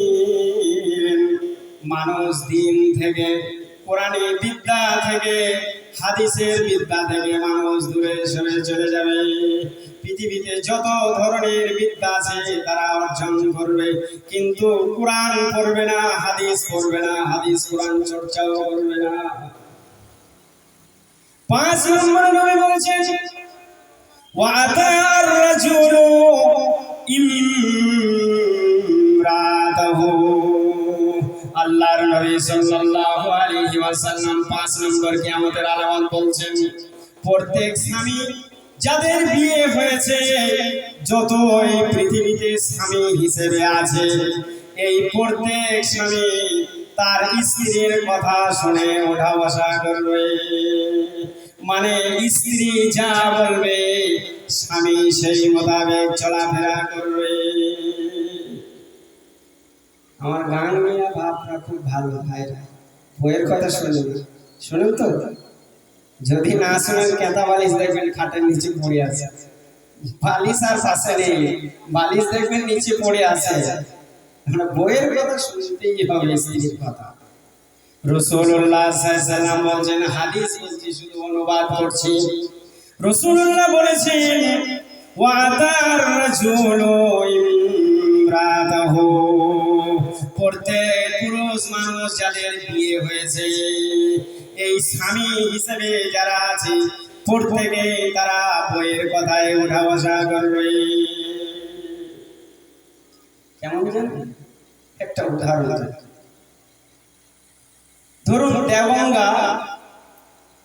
মানুষ দিন থেকে কোরআনের বিদ্যা থেকে হাদিসের বিদ্যা থেকে মানুষ দূরে সরে চলে যাবে। পৃথিবীতে যত ধরনের বিদ্যা আছে তারা অর্জন করবে, কিন্তু কোরআন পড়বে না, হাদিস পড়বে না, হাদিস কোরআন চর্চাও করবে না। 5 নম্বর নবী বলেছেন ওয়াতার রাজুলু ইমরাতাহু, আল্লাহর নবী সাল্লাল্লাহু আলাইহি ওয়াসাল্লাম 5 নম্বর কিয়ামতের আলামত বলছেন প্রত্যেক স্বামী যাদের বিয়ে হয়েছে, যত এই পৃথিবীতে স্বামী হিসেবে আছে, এই প্রত্যেক স্বামী তার স্ত্রীর কথা শুনে ওঠা বসা করবে। মানে স্ত্রী যা বলবে স্বামী সেই মোতাবেক চলাফেরা করবে। আমার গান মেয়া বাপরা খুব ভালো ভাইরা, বইয়ের কথা শুনুন তো, যদি না শুনেন কেতা বালিশ দেখবেন খাটের নিচে পড়ে আছে, বালিশ আর পাশে নেই, বালিশ দেখবেন নিচে পড়ে আছে। আমরা বইয়ের কথা শুনতেই হবে, স্ত্রীর কথা। রাসূলুল্লাহ সাল্লাল্লাহু আলাইহি ওয়াসাল্লাম বলেন, হাদিস বলছি শুধু অনুবাদ করছি, রাসূলুল্লাহ বলেছেন ওয়াতার রাজুলু ইমরাতাহু, প্রত্যেক পুরুষ মানুষ যাদের বিয়ে হয়েছে, এই স্বামী হিসেবে যারা আছে প্রত্যেকে তারা বইয়ের কথায় ওঠা বসা করবে। কেমন জানেন? একটা উদাহরণ ধরুন, দেওগঙ্গা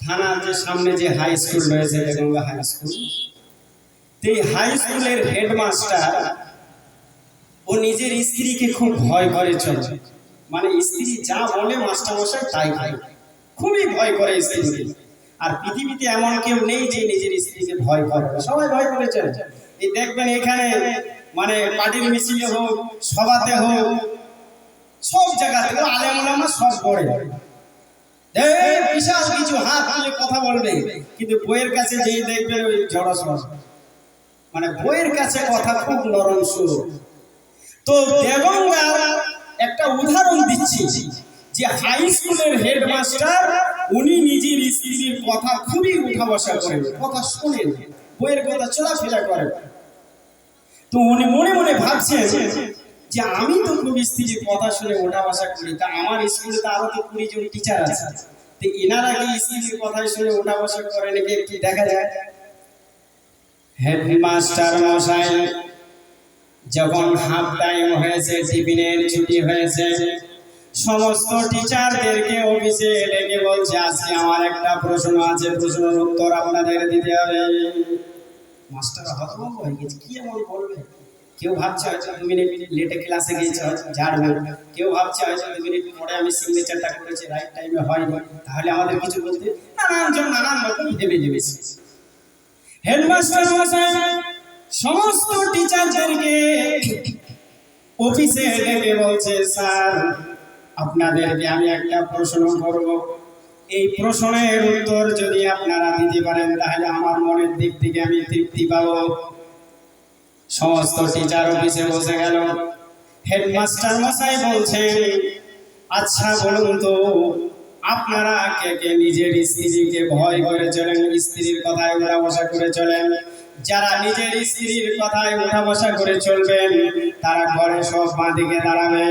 থানার যে সামনে যে হাই স্কুল রয়েছে, দেওগঙ্গা হাই স্কুল, এই হাই স্কুলের হেডমাস্টার ও নিজের স্ত্রীকে খুব ভয় করে চলে। মানে স্ত্রী যা বলে মাস্টারমশাই তাই হয়, খুবই ভয় করে স্ত্রীকে। আর পৃথিবীতে এমন কেউ নেই যে নিজের স্ত্রীকে ভয় করে, সবাই ভয় করে চলে। এই দেখবেন এখানে মানে পার্টির মিছিলে হোক, সভাতে হোক, সব জায়গাতে আলেম ওলামা সব পড়ে, বিশাল কিছু হাত তুলে কথা বলবে, কিন্তু বইয়ের কাছে যেই দেখবেন ওই জড়সড়, মানে বইয়ের কাছে কথা খুব নরম সুর। তো দেওগঙ্গার একটা উদাহরণ দিচ্ছি যে হাই স্কুলের হেডমাস্টার উনি নিজের স্ত্রীর কথা খুবই উঠা বসা করেন, কথা শোনেন, বইয়ের কথা চলাফেরা করেন। তো উনি মনে মনে ভাবছেন যে আমি তো খুব স্ত্রীর কথা শুনে ওঠা বসা করি, তা আমার স্কুলে তো আরো তো 20 জন টিচার আছে, তো এনারা কি স্ত্রীর কথা শুনে ওঠা বসা করে নাকি একটু দেখা যায়। হেডমাস্টার মশাই যখন হাফ টাইম হয়েছে, টিফিনের ছুটি হয়েছে, সমস্ত টিচারদেরকে অফিসে ডেকে বলছে আজকে আমার একটা প্রশ্ন আছে, প্রশ্নের উত্তর আপনাদের দিতে হবে। মাস্টার হতভম্ব হয়ে গেছে, কি এমন বলবে। কেউ ভাবছে হয়তো 2 মিনিট লেটে ক্লাসে গিয়েছে ঝাড়বে, কেউ ভাবছে হয়তো 2 মিনিট পরে আমি সিগনেচারটা করেছি রাইট টাইমে হয়নি, তাহলে আমাদের কিছু বলতে নানান রকম ভেবে নেবেছে। হেডমাস্টার মশাই সমস্ত টিচারদেরকে অফিসে ডেকে বলছে, স্যার আপনাদেরকে আমি একটা প্রশ্ন করব, এই প্রশ্নের উত্তর যদি আপনারা দিতে পারেন তাহলে আমার মনের দিক থেকে আমি তৃপ্তি পাবো। সমস্ত টিচার অফিসে বসে গেল। হেডমাস্টার মশাই বলছেন, আচ্ছা বলুন তো আপনারা কে কে নিজের স্ত্রীকে ভয় করে চলেন, স্ত্রীর কথায় ওঠা বসা করে চলেন? যারা নিজের স্ত্রীর কথায় ওঠা বসা করে চলবেন তারা ঘরে সব বাঁদিকে দাঁড়াবে,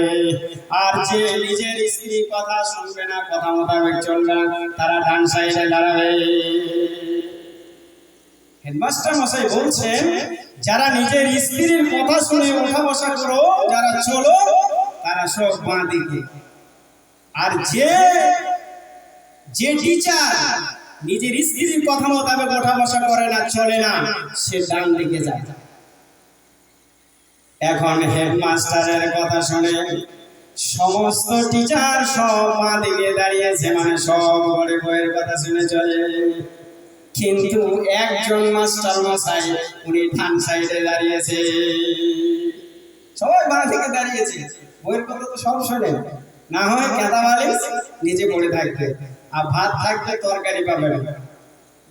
আর যে নিজের স্ত্রীর কথা শুনবে না, কথা মোতাবেক চলবে না, তারা ডান সাইডে দাঁড়াবে। হেডমাস্টার মশাই বলছেন, যারা নিজের স্ত্রীর কথা শুনে ওঠা বসা করো, যারা চলো, তারা সব বাঁদিকে, আর যে যে টিচার নিজের স্ত্রীর কথা মোতাবেক ওঠা বসা করে না, চলে না, সে ডান দিকে যায়। এখন হেডমাস্টারের কথা শুনে সমস্ত টিচার সব মা দিকে দাঁড়িয়েছে, মানে সব ঘরে বইয়ের কথা শুনে চলে। কিন্তু একজন মাস্টার মশাই উনি ডান সাইডে দাঁড়িয়েছে, সবাই বাঁ দিকে দাঁড়িয়েছে। বইয়ের কথা তো সব শোনে, না হয় কেদা বালিশ নিচে পড়ে থাকবে, আর ভাত থাকবে তরকারি পাবে না।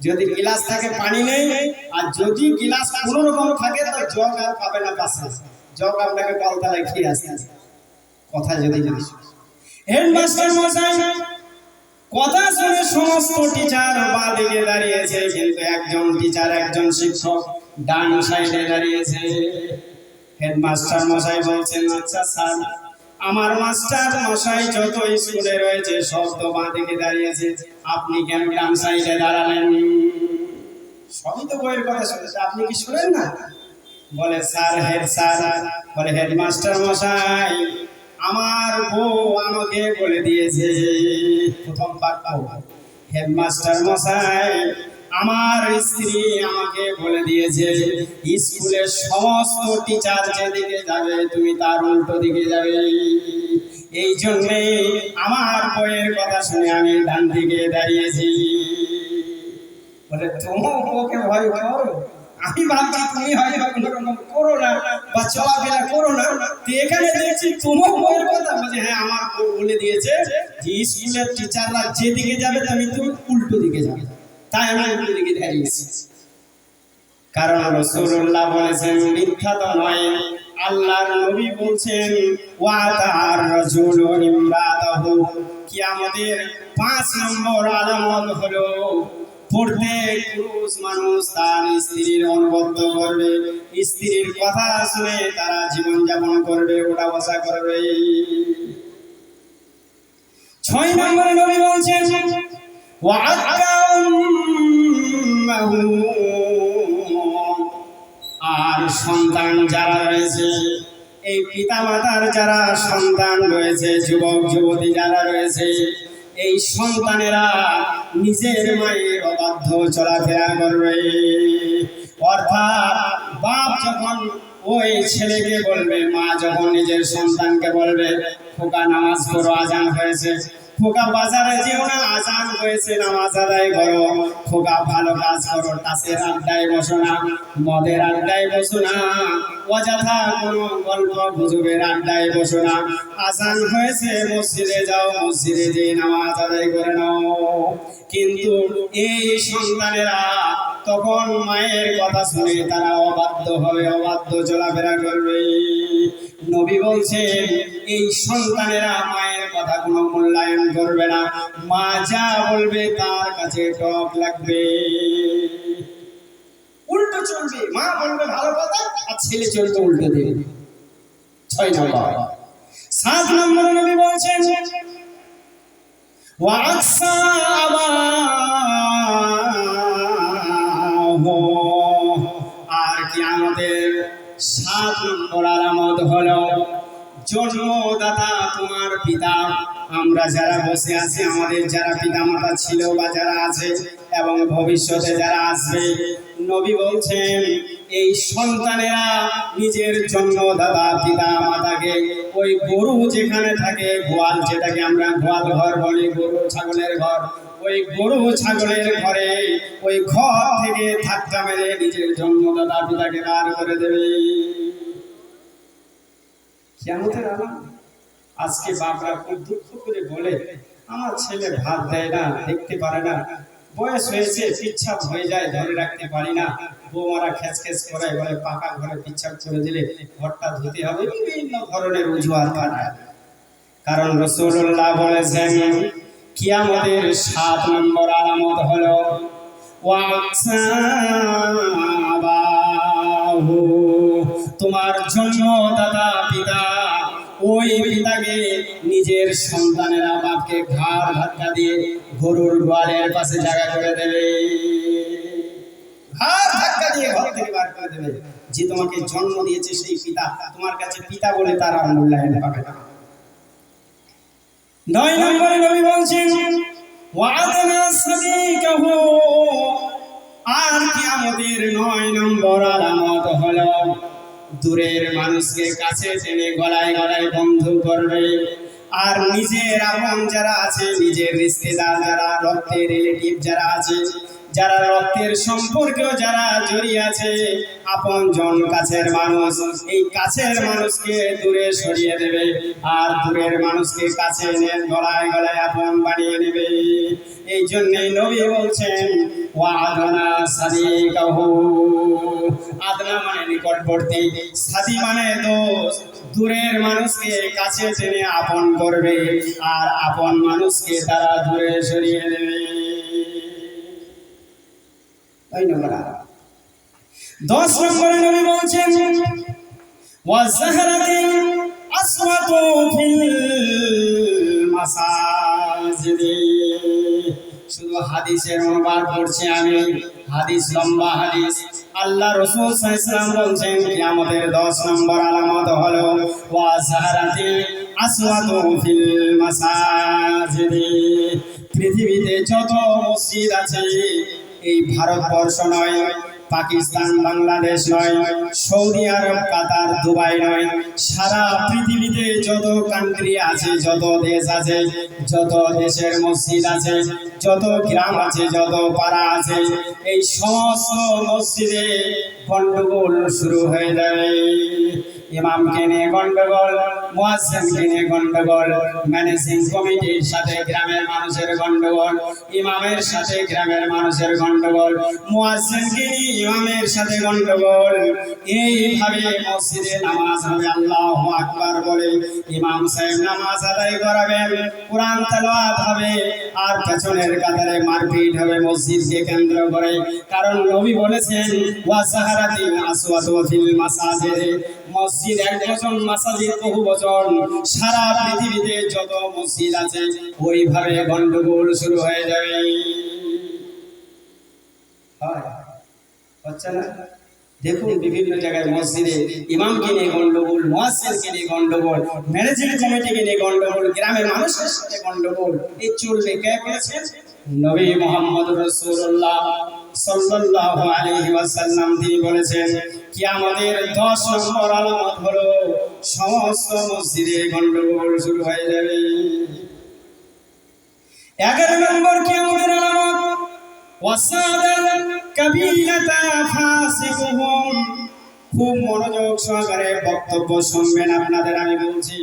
যদি গিলাস থাকে পানি নেই, আর যদি গিলাস কোনো রকম থাকে তো জগ আর পাবে না পাশে, জগ আপনাকে কলতলায় খেয়ে আসতে। কথা যদি হেডমাস্টার মশাই কথা শুনে সমস্ত টিচার বাঁ দিকে দাঁড়িয়েছে, কিন্তু একজন টিচার, একজন শিক্ষক ডান সাইডে দাঁড়িয়েছে। হেডমাস্টার মশাই বলছেন, আচ্ছা স্যার, আমার মাস্টার মশাই যত স্কুলে রয়েছে সব তো বাঁ দিকে দাঁড়িয়েছে, আপনি কেন ডান সাইডে দাঁড়ালেন? সবই তো বইয়ের কথা শুনেছে, আপনি কি শুনেন না? বলে স্যার, বলে হেডমাস্টার মশাই, আমার বউ আমাকে বলে দিয়েছে। প্রথম বাক্য, হেডমাস্টার মশাই, আমার স্ত্রী আমাকে বলে দিয়েছে স্কুলের সমস্ত টিচার যেদিকে যাবে তুমি তার উল্টো দিকে যাবে। এই জন্যে আমার বইয়ের কথা শুনে আমি ডান দিকে দাঁড়িয়েছি। বলে তোমার বউকে ভয় করো? আমি ভাবছি তুমি হয়তো কোনোরকম করো না বা চলাফেরা করো না, এখানে দেখছি তোমার বউয়ের কথা বলছে। হ্যাঁ, আমার বউ বলে দিয়েছে যে স্কুলের টিচাররা যেদিকে যাবে তুমি উল্টো দিকে যাবে, তাই আমি উল্টো দিকে দাঁড়িয়েছি। কারণ রাসূলুল্লাহ বলেছেন, মিথ্যা তো নয়, আল্লাহর নবী বলছেন, ওয়াতার রাজুলু ইমরাতাহু, কিয়ামতের 5 নম্বর আলামত হলো প্রত্যেক পুরুষ মানুষ তার স্ত্রীর অনুগত্য করবে, স্ত্রীর কথা শুনে তারা জীবন যাপন করবে, ওঠা বসা করবে। 6 নম্বরে নবী বলছেন, আর সন্তান যারা রয়েছে, এই পিতা মাতার যারা সন্তান রয়েছে, যুবক যুবতী যারা রয়েছে, এই সন্তানেরা নিজের মায়ের অবাধ্য চলাফেরা করবে। অর্থাৎ বাপ যখন ওই ছেলেকে বলবে, মা যখন নিজের সন্তানকে বলবে, খোকা নামাজ পড়ো, আজান হয়েছে, খোকা বাজারে যেও না, আজান হয়েছে, নামাজ আদায় করো, খোকা ভালো কাজ করো, তাসের আড্ডায় বসো না, মদের আড্ডায় বসো না, অযথা কোনো গল্প গুজবের আড্ডায় বসো না, আজান হয়েছে মসজিদে যাও, মসজিদে যেয়ে নামাজ আদায় করে নাও। কিন্তু এই সন্তানেরা তখন মায়ের কথা শুনে তারা অবাধ্য হবে, অবাধ্য চলাফেরা করবে। নবী বলছেন, এই সন্তানেরা মায়ের কথা কোনো মূল্যায়ন করবে না, মা যা বলবে তার কাছে টক লাগবে, উল্টো চলবে। মা বলবে ভালো কথা, আর ছেলে চলবে উল্টো দিকে। 6 নম্বর। 7 নম্বরে নবী বলছেন, ওয়াকসা আর কিয়ামতের 7 নম্বর আলামত হলো জন্মদাতা তোমার পিতা। আমরা যারা বসে আছি, আমাদের যারা পিতা মাতা ছিল বা যারা আছে এবং ভবিষ্যতে যারা আসবে, নবী বলছেন এই সন্তানেরা নিজের জন্মদাতা পিতা মাতাকে ওই গরু যেখানে থাকে, গোয়াল, যেটাকে আমরা গোয়াল ঘর বলি, গরু ছাগলের ঘর, ওই গরু ছাগলের ঘরে ওই ঘর থেকে ধাক্কা মেরে নিজের জন্মদাতা পিতাকে বার করে দেবে। কিয়ামতের আলামত। আজকে বাপরা খুব দুঃখ করে বলে, আমার ছেলে ভাত দেয় না, দেখতে পারে না, বয়স হয়েছে, পিচ্ছাপ হয়ে যায়, ধরে রাখতে পারি না, বৌমারা খেস করে, বলে পাকা ঘরে পিচ্ছাপ করে দিলে ঘরটা ধুতে হবে, বিভিন্ন ধরনের অজুহাত বানায়। কারণ রাসূলুল্লাহ বলেছেন, কিয়ামতের 7 নম্বর আলামত হলো তোমার জন্মদাতা পিতা, ওই পিতাকে নিজের সন্তানেরা বাপকে ঘাড় ধাক্কা দিয়ে গরুর গোয়ালের পাশে জায়গা করে দেবে, ঘাড় ধাক্কা দিয়ে ঘর থেকে বার করে দেবে। যে তোমাকে জন্ম দিয়েছে সেই পিতা তোমার কাছে পিতা বলে তার আর মূল্যায়ন পাবে না। 9 নম্বরে নবী বলছেন, ওয়াদনা সাদিকাহু, আর কিয়ামতের 9 নম্বর আলামত হলো দূরের মানুষকে কাছে টেনে গলায় গলায় বন্ধু করবে। আর নিজের আপন যারা আছে, নিজের রিশতেদার যারা, রক্তের রিলেটিভ যারা আছে, যারা রক্তের সম্পর্কেও যারা জড়িয়ে আছে, আপন জন কাছের মানুষ, এই কাছের মানুষকে দূরে সরিয়ে দেবে আর দূরের মানুষকে কাছে এনে গলায় গলায় আপন বানিয়ে নেবে। এই জন্যই নবী বলছেন ওয়াদনা সাদিকাহু, আদনা মানে নিকটবর্তী, সাদি মানে দোস্ত। দূরের মানুষকে কাছে টেনে আপন করবে আর আপন মানুষকে তারা দূরে সরিয়ে দেবে। 10 নম্বরে নবী বলছেন ওয়াজাহরাতিল আসওয়াতু ফিল মাসাজিদি। শুধু হাদিসের অনুবাদ করছি আমি, হাদিস লম্বা হাদিস। আল্লাহ রাসূল সাল্লাল্লাহু আলাইহি ওয়াসাল্লাম বলছেন কিয়ামতের 10 নম্বর আলামত হলো ওয়াজাহরাতিল আসওয়াতু ফিল মাসাজিদি। পৃথিবীতে যত মসজিদ আছে, এই ভারতবর্ষ নয়, পাকিস্তান, বাংলাদেশ নয়, সৌদি আরব, কাতার, দুবাই নয়, সারা পৃথিবীতে যত কান্ট্রি আছে, যত দেশ আছে, যত দেশের মসজিদ আছে, যত গ্রাম আছে, যত পাড়া আছে, এই সমস্ত মসজিদে গন্ডগোল শুরু হয়ে যাবে। ইমামকে নিয়ে গন্ডগোল, মুয়াজ্জিনকে নিয়ে গন্ডগোল, ম্যানেজিং কমিটির সাথে গ্রামের মানুষের গন্ডগোল, ইমামের সাথে গ্রামের মানুষের গন্ডগোল, মুয়াজ্জিনকে নিয়ে ইমামের সাথে গন্ডগোল। এইভাবে মসজিদে নামাজ হবে, আল্লাহু আকবার বলে ইমাম সাহেব নামাজ আদায় করাবেন, কোরআন তেলাওয়াত হবে, আর পেছনের কাতারে মারপিট হবে মসজিদকে কেন্দ্র করে। কারণ নবী বলেছেন ওয়াজাহরাতিল আসওয়াতু ফিল মাসাজিদ, মসজিদ এক বচন, মাসাজিদ বহু বচন। সারা পৃথিবীতে যত মসজিদ আছে ওইভাবে গন্ডগোল শুরু হয়ে যাবে। হচ্ছে না? দেখুন বিভিন্ন জায়গায় মসজিদে ইমামকে নিয়ে গন্ডগোল, মুয়াজ্জিনকে নিয়ে গন্ডগোল, ম্যানেজিং কমিটিকে নিয়ে গন্ডগোল, গ্রামের মানুষের সাথে গন্ডগোল। এই চলবে কে বলেছেন? নবী মুহাম্মদ রাসূলুল্লাহ সাল্লাল্লাহু আলাইহি ওয়াসাল্লাম তিনি বলেছেন কিয়ামতের 10 নম্বর আলামত হলো সমস্ত মসজিদে গন্ডগোল শুরু হয়ে যাবে। 11 নম্বর কিয়ামতের আলামত ওয়াসাদাল কাবিলাতা ফাসিকুহুম। খুব মনোযোগ সহকারে বক্তব্য শুনবেন, আপনাদের আমি বলছি,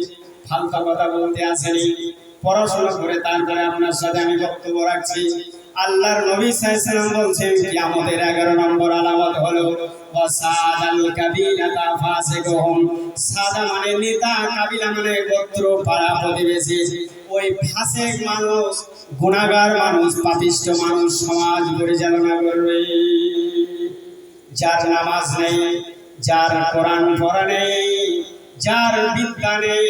ফালতু কথা বলতে আসেনি, পড়াশোনা করে তারপরে আপনার সাথে আমি বক্তব্য রাখছি। আল্লাহর নবী সাল্লাল্লাহু আলাইহি ওয়াসাল্লাম বলছেন কিয়ামতের 11 নম্বর আলামত হলো ওয়াসাদাল কাবিলাতা ফাসিকুহুম। সাদা মানে নেতা, কাবিলা মানে গোত্র, পাড়া প্রতিবেশী। ওই ফাসিক মানুষ, গুনাহগার মানুষ, পাপিষ্ঠ মানুষ সমাজ পরিচালনা করবে। যার নামাজ নেই, যার কোরআন পড়া নেই, যার বিদ্যা নেই,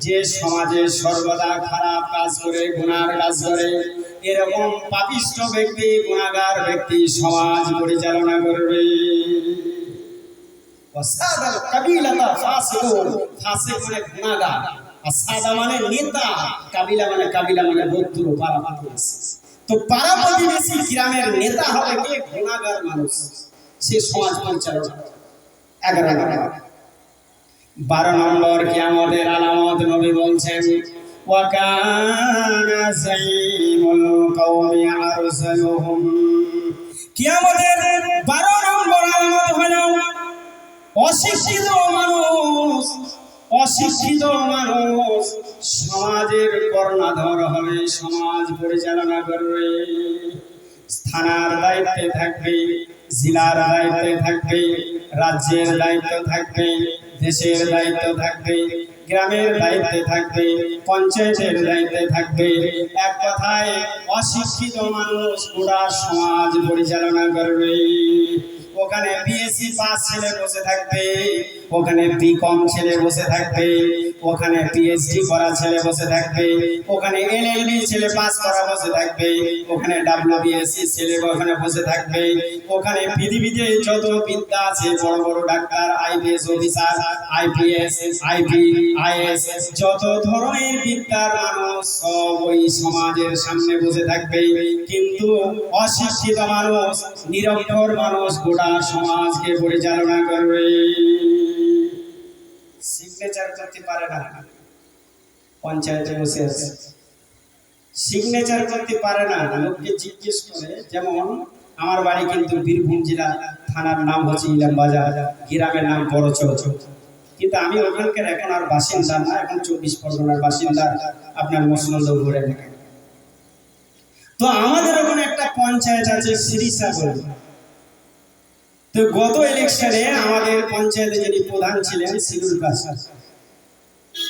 যে সমাজে সর্বদা খারাপ কাজ করে, গুনার কাজ করে, এরকম পাপিষ্ঠ ব্যক্তি, গুনাহগার ব্যক্তি সমাজ পরিচালনা করবে। ওয়াসাদাল কাবিলাতা ফাসিকুন, ফাসিক মানে গুনাহগার, আর সাদা মানে নেতা, কাবিলা মানে গোত্র, পাড়া প্রতিবেশী। তো পাড়া প্রতিবেশী গ্রামের নেতা হবে কে? গুনাহগার মানুষ, সে সমাজ পরিচালনা করে। 11 নম্বর। 12 নম্বর কিয়ামতের আলামত নবী বলছেন ওয়া কানা যাইমুল কওমি আরসালুহুম। কিয়ামতের 12 নম্বর আলামত হলো অশিক্ষিত মানুষ, অশিক্ষিত মানুষ সমাজের কর্ণধার হবে, সমাজ পরিচালনা করবে। থানার দায়িত্বে থাকবে, জেলার দায়িত্বে থাকবে, রাজ্যের দায়িত্ব থাকবে, দেশের দায়িত্ব থাকবে, গ্রামের দায়িত্বে থাকবে, পঞ্চায়েতের দায়িত্বে থাকবে। এক কথায় অশিক্ষিত মানুষ পুরা সমাজ পরিচালনা করবে। ওখানে বিএসসি পাস ছেলে বসে থাকবে, ওখানে বিকম ছেলে বসে থাকবে, ওখানে পিএইচডি করা ছেলে বসে থাকবে, ওখানে এলএলবি ছেলে পাস করা বসে থাকবে, ওখানে ডাব্লিউবিএসসি ছেলে ওখানে বসে থাকবে, ওখানে পৃথিবীতে যত বিদ্যা আছে বড় বড় doctor, IPS officer, IPS, IP, is, যত ধরনের বিদ্যার মানুষ সব ওই সমাজের সামনে বসে থাকবে। কিন্তু অশিক্ষিত মানুষ, নিরক্ষর মানুষ গোটা সমাজকে পরিচালনা করবে। সিগনেচার করতে পারে না, পঞ্চায়েতে বসে আছে, সিগনেচার করতে পারে না, লোককে জিজ্ঞেস করে। যেমন আমার বাড়ি কিন্তু বীরভূম জেলা, থানার নাম হচ্ছে ইলামবাজার, গ্রামের নাম বড়চর, কিন্তু আমি ওখানকার এখন আর বাসিন্দা না, এখন 24 পরগনার বাসিন্দা, আপনার মসনন্দপুরে। তো আমাদের ওখানে একটা পঞ্চায়েত আছে শ্রীসাগর। তো গত ইলেকশনে আমাদের পঞ্চায়েতে যিনি প্রধান ছিলেন শিরুল কাস,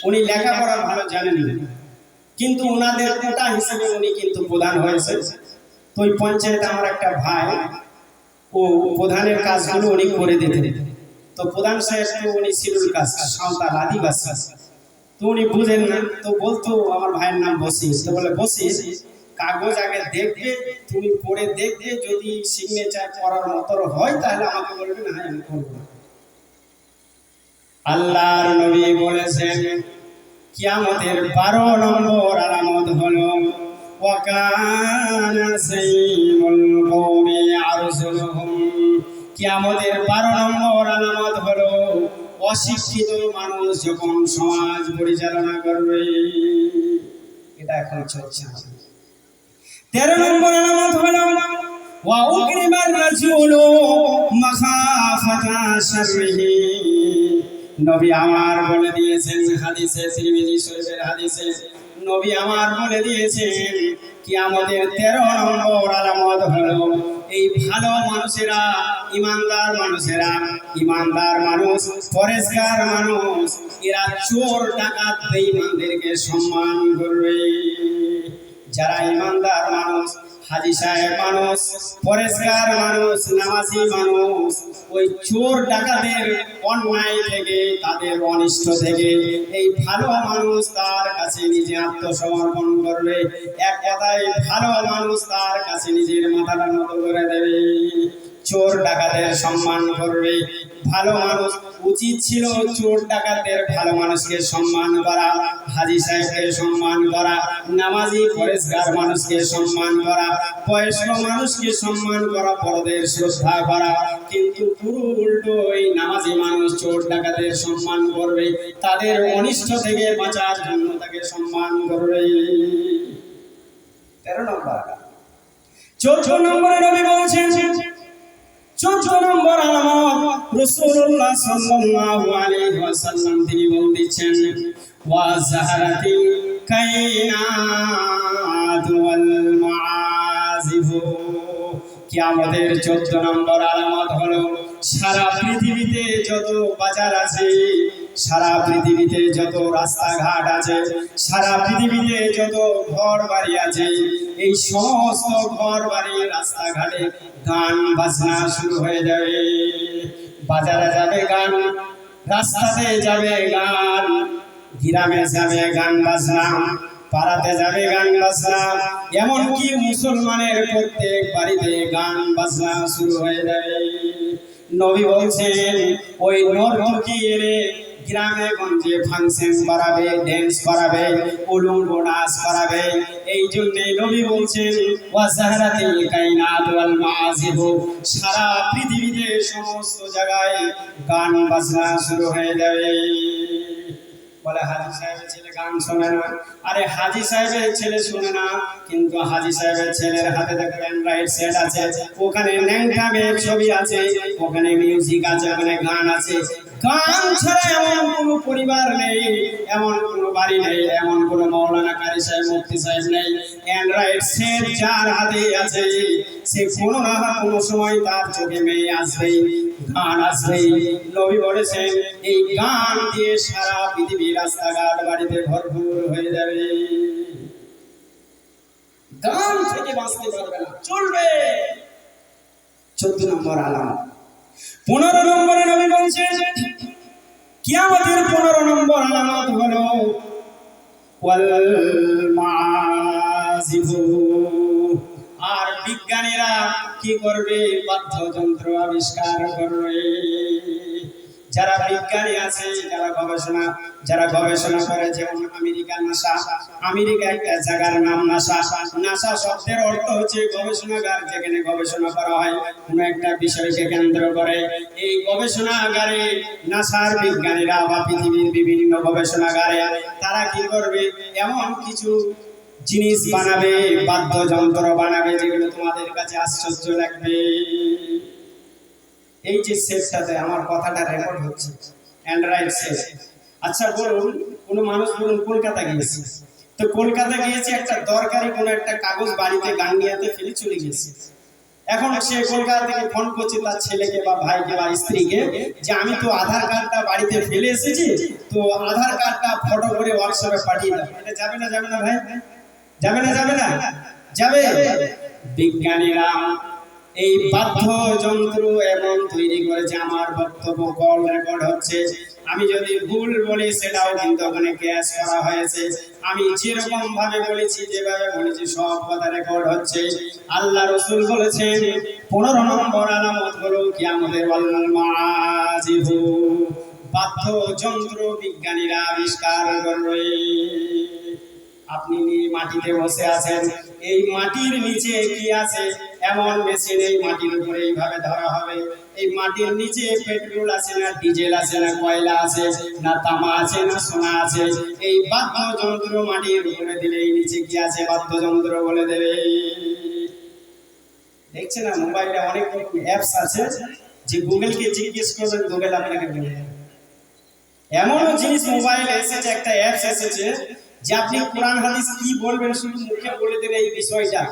উনি লেখাপড়া ভালো জানেন, কিন্তু ওনাদের কোটা হিসেবে উনি কিন্তু প্রধান হয়েছে। তো ওই পঞ্চায়েতে আমার একটা ভাই, ও প্রধানের কাজগুলো উনি করে দিতেন। তো প্রধান সাহেব তো উনি শিরুল কাস, সাঁওতাল আদিবাসী, তো উনি বুঝেন না। তো বলতো আমার ভাইয়ের নাম বসিস, তো বলে বসিস কাগজ আগে দেখবে, তুমি পড়ে দেখবে, যদি সিগনেচার করার মতো হয় তাহলে আমাকে বলবে, না আমি করব। আল্লাহর নবী বলেছেন কিয়ামতের 12 নম্বর আলামত হলো ওয়াকানা সাইয়ুল কওমি আরজুলুহুম। কিয়ামতের 12 নম্বর আলামত হলো অশিক্ষিত মানুষ যখন সমাজ পরিচালনা করবে। এটা এখন চলছে। 13 নম্বর আলামত হলো ওয়া উকরিমার রাজুলু মাখাফাতা শাররিহি। নবী আমার বলে দিয়েছেন হাদিসে, তিরমিজি শরীফের হাদিসে নবী আমার বলে দিয়েছেন কিয়ামতের 13 নম্বর আলামত হলো এই ভালো মানুষেরা, ইমানদার মানুষেরা, ইমানদার মানুষ, পরেশগার মানুষ, এরা চোর ডাকাত বেঈমানদেরকে সম্মান করবে। যারা ইমানদার মানুষ, হাজী সাহেব মানুষ, পরেশগার মানুষ, নামাজি মানুষ, ওই চোর ডাকাতের অন্যায় থেকে, তাদের অনিষ্ট থেকে এই ভালো মানুষ তার কাছে নিজে আত্মসমর্পণ করবে। এক কথায় ভালো মানুষ তার কাছে নিজের মাথাটা নত করে দেবে, চোর ডাকাতের সম্মান করবে। ভালো মানুষ উচিত ছিল চোর ডাকাতের ভালো মানুষকে সম্মান করা, হাজী সাহেবকে সম্মান করা, নামাজি পরেশগার মানুষকে সম্মান করা, বয়স্ক মানুষকে সম্মান করা, বড়দের শ্রদ্ধা করা। কিন্তু পুরো উল্টো, এই নামাজি মানুষ চোর ডাকাতের সম্মান করবে, তাদের অনিষ্ট থেকে বাঁচার জন্য তাকে সম্মান করবে। 13 নম্বর। 14 নম্বরে নবী বলেছেন, 14 নম্বর আলামত রাসূলুল্লাহ সাল্লাল্লাহু আলাইহি ওয়াসাল্লাম তিনি বলেছেন ওয়া যাহারাতিল কায়নাত ওয়াল মাআজিফ। কিয়ামতের 14 নম্বর আলামত হলো সারা পৃথিবীতে যত বাজার আছে, সারা পৃথিবীতে যত রাস্তাঘাট আছে, সারা পৃথিবীতে যত ঘর বাড়ি আছে, এই সমস্ত ঘর বাড়ি রাস্তাঘাটে গান বাজনা শুরু হয়ে যাবে। বাজারে যাবে গান, রাস্তাতে যাবে গান, গ্রামে যাবে গান বাজনা, পাড়াতে যাবে গান বাজনা, এমনকি মুসলমানের প্রত্যেক বাড়িতে গান বাজনা শুরু হয়ে যাবে। নবী বলছেন ওই নর্তকী এলে গ্রামে গঞ্জে ফাংশন করাবে, ড্যান্স করাবে, উলুঙ্গ নাচ করাবে। এই জন্যে নবী বলছেন ওয়া যাহারাতিল কায়নাত ওয়াল মাআজিফ, সারা পৃথিবীতে সমস্ত জায়গায় গান বাজনা শুরু হয়ে যাবে। বলে হাজী সাহেবের ছেলে গান শোনে না। আরে হাজী সাহেবের ছেলে শুনে না, কিন্তু হাজী সাহেবের ছেলের হাতে দেখবেন রাইট সেট আছে, ওখানে ন্যাংটা মেয়ের ছবি আছে, ওখানে মিউজিক আছে, ওখানে গান আছে। গান ছাড়া এমন কোনো পরিবার নেই, এমন কোনো বাড়ি নেই, এমন কোনো মাওলানা কারি সাহেব, মুফতি সাহেব নেই। অ্যান্ড্রয়েড সেট যার হাতে আছে, সে কোনো না কোনো সময় তার চোখে মেয়ে আসবেই, গান আসবেই। নবী বলেছেন এই গান দিয়ে সারা পৃথিবীর রাস্তাঘাট বাড়িতে ভরপুর হয়ে যাবে। গান থেকে বাঁচতে পারবে না, চলবে। 14 নম্বর আলামত 15 নম্বরে নবী বলছেন কিয়ামতের 15 নম্বর আলামত হলো ওয়াল মাযিফু। আর বিজ্ঞানীরা কি করবে? বাদ্যযন্ত্র আবিষ্কার করবে। যারা বিজ্ঞানী আছে, যারা গবেষণা করে, যেমন আমেরিকার নাসা। আমেরিকা একটা জায়গার নাম নাসা। নাসা শব্দের অর্থ হচ্ছে গবেষণাগার, যেখানে গবেষণা করা হয় কোনো একটা বিষয়কে কেন্দ্র করে। এই গবেষণাগারে নাসার বিজ্ঞানীরা বা পৃথিবীর বিভিন্ন গবেষণাগারে তারা কি করবে? এমন কিছু জিনিস বানাবে, বাদ্যযন্ত্র বানাবে, যেগুলো তোমাদের কাছে আশ্চর্য লাগবে। এই যে সেটটাতে আমার কথাটা রেকর্ড হচ্ছে, অ্যান্ড্রয়েড সেট। আচ্ছা বলুন, কোনো মানুষ বলুন কলকাতা গিয়েছে, তো কলকাতা গিয়েছে একটা দরকারি কোনো একটা কাগজ বাড়িতে গাঙ্গিয়াতে ফেলে চলে গেছে। এখন সে কলকাতা থেকে ফোন করছে তার ছেলেকে বা ভাইকে বা স্ত্রীকে যে আমি তো আধার কার্ডটা বাড়িতে ফেলে এসেছি, তো আধার কার্ডটা ফটো করে হোয়াটসঅ্যাপে পাঠিয়ে দাও। এটা যাবে না? যাবে না ভাই? যাবে না? যাবে না? যাবে। বিজ্ঞানীরা এই বাদ্যযন্ত্র এমন তৈরি করেছে, আমার বক্তব্য কল রেকর্ড হচ্ছে, আমি যদি ভুল বলি সেটাও কিন্তু ওখানে ক্যাশ করা হয়েছে। আমি যেরকম ভাবে বলেছি, যেভাবে বলেছি, সব কথা রেকর্ড হচ্ছে। আল্লাহ রাসূল বলেছেন 15 নম্বর আলামত হলো কিয়ামতের ওয়াল মাযিফু, বাদ্যযন্ত্র বিজ্ঞানীরা আবিষ্কার করবে। আপনি মাটিতে বসে আছেন, এই মাটির নিচে কি আছে? এমন মেশিন এই মাটির উপরে এইভাবে ধরা হবে। এই মাটির নিচে পেট্রোল আছে না ডিজেল আছে না কয়লা আছে না তামা আছে না সোনা আছে? এই বাদ্যযন্ত্র মাটির উপরে দিলে এই নিচে কি আছে বাদ্যযন্ত্র বলে দেবে। দেখছেন না মোবাইলে অনেক অ্যাপস আছে, যে গুগলকে জিজ্ঞেস করবেন গুগল আপনাকে বলে দেবে। এমনও জিনিস মোবাইলে এসেছে, একটা অ্যাপস এসেছে যে আপনি কোরআন হাদিস কি বলবেন শুধু মুখে বলে দেবে এই বিষয়টা,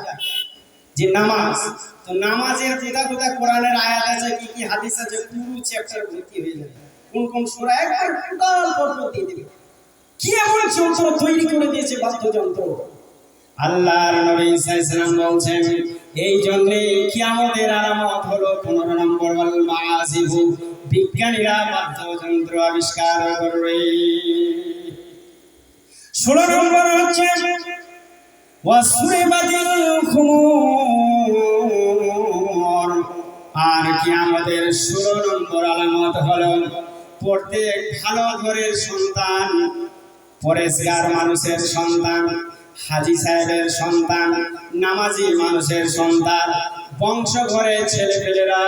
যে নামাজ, তো নামাজের কোথা কোরআনের আয়াত আছে, কি কি হাদিস আছে, পুরো চ্যাপ্টার ভর্তি হয়ে যাবে। কোন কোন সূরা একবার টোটাল পড়তে দিয়ে দেবে। কি এমন যন্ত্র তৈরি করে দিয়েছে বাদ্যযন্ত্র! আল্লাহর নবী সাল্লাল্লাহু আলাইহি বলছেন এই জন্য কিয়ামতের আলামত হলো 15 নম্বর ওয়াল মাযিফু, বিজ্ঞানীরা বাদ্যযন্ত্র আবিষ্কার করবে। 16 নম্বর হচ্ছে ওয়াসুরিবাতিল খুমুর। আর কিয়ামতের 16 নম্বর আলামত হলো প্রত্যেক ভালো ঘরের সন্তান, পরেশগার মানুষের সন্তান, হাজী সাহেবের সন্তান, নামাজি মানুষের সন্তান, বংশ ঘরের ছেলেপেলেরা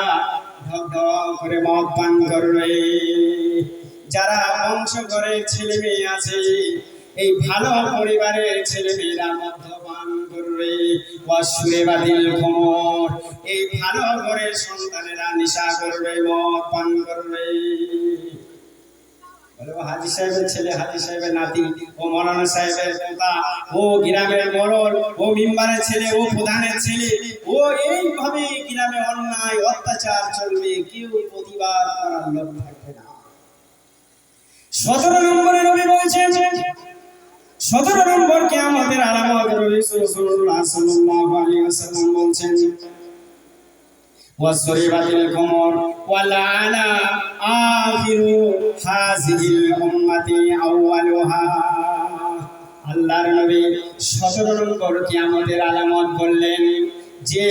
ঢক ঢক করে মদ পান করবে। যারা বংশ ঘরের ছেলে মেয়ে আছে, এই ভালো পরিবারের ছেলে মেয়েরা মদ্যপান করবে। ওয়াসুরিবাতিল খুমুর, এই ভালো ঘরের সন্তানেরা নেশা করবে, মদ পান করবে। হাজী সাহেবের ছেলে, হাজী সাহেবের নাতি, ও মৌলানা সাহেবের পোতা, ও গ্রামের মোড়ল, ও মিম্বারের ছেলে, ও প্রধানের ছেলে, ও এইভাবে গ্রামে অন্যায় অত্যাচার চলবে, কেউ প্রতিবাদ করার লোক থাকবে না। 17 নম্বরে নবী বলছেন, 17 নম্বর কিয়ামতের আলামত রাসূলুল্লাহ সাল্লাল্লাহু আলাইহি ওয়াসাল্লাম বলছেন ওয়াসরিবাতিল কুমুর ওয়ালানা আখিরু হাযিহিল উম্মতি আউয়ালুহা। আল্লাহর নবী 17 নম্বর কিয়ামতের আলামত বললেন যে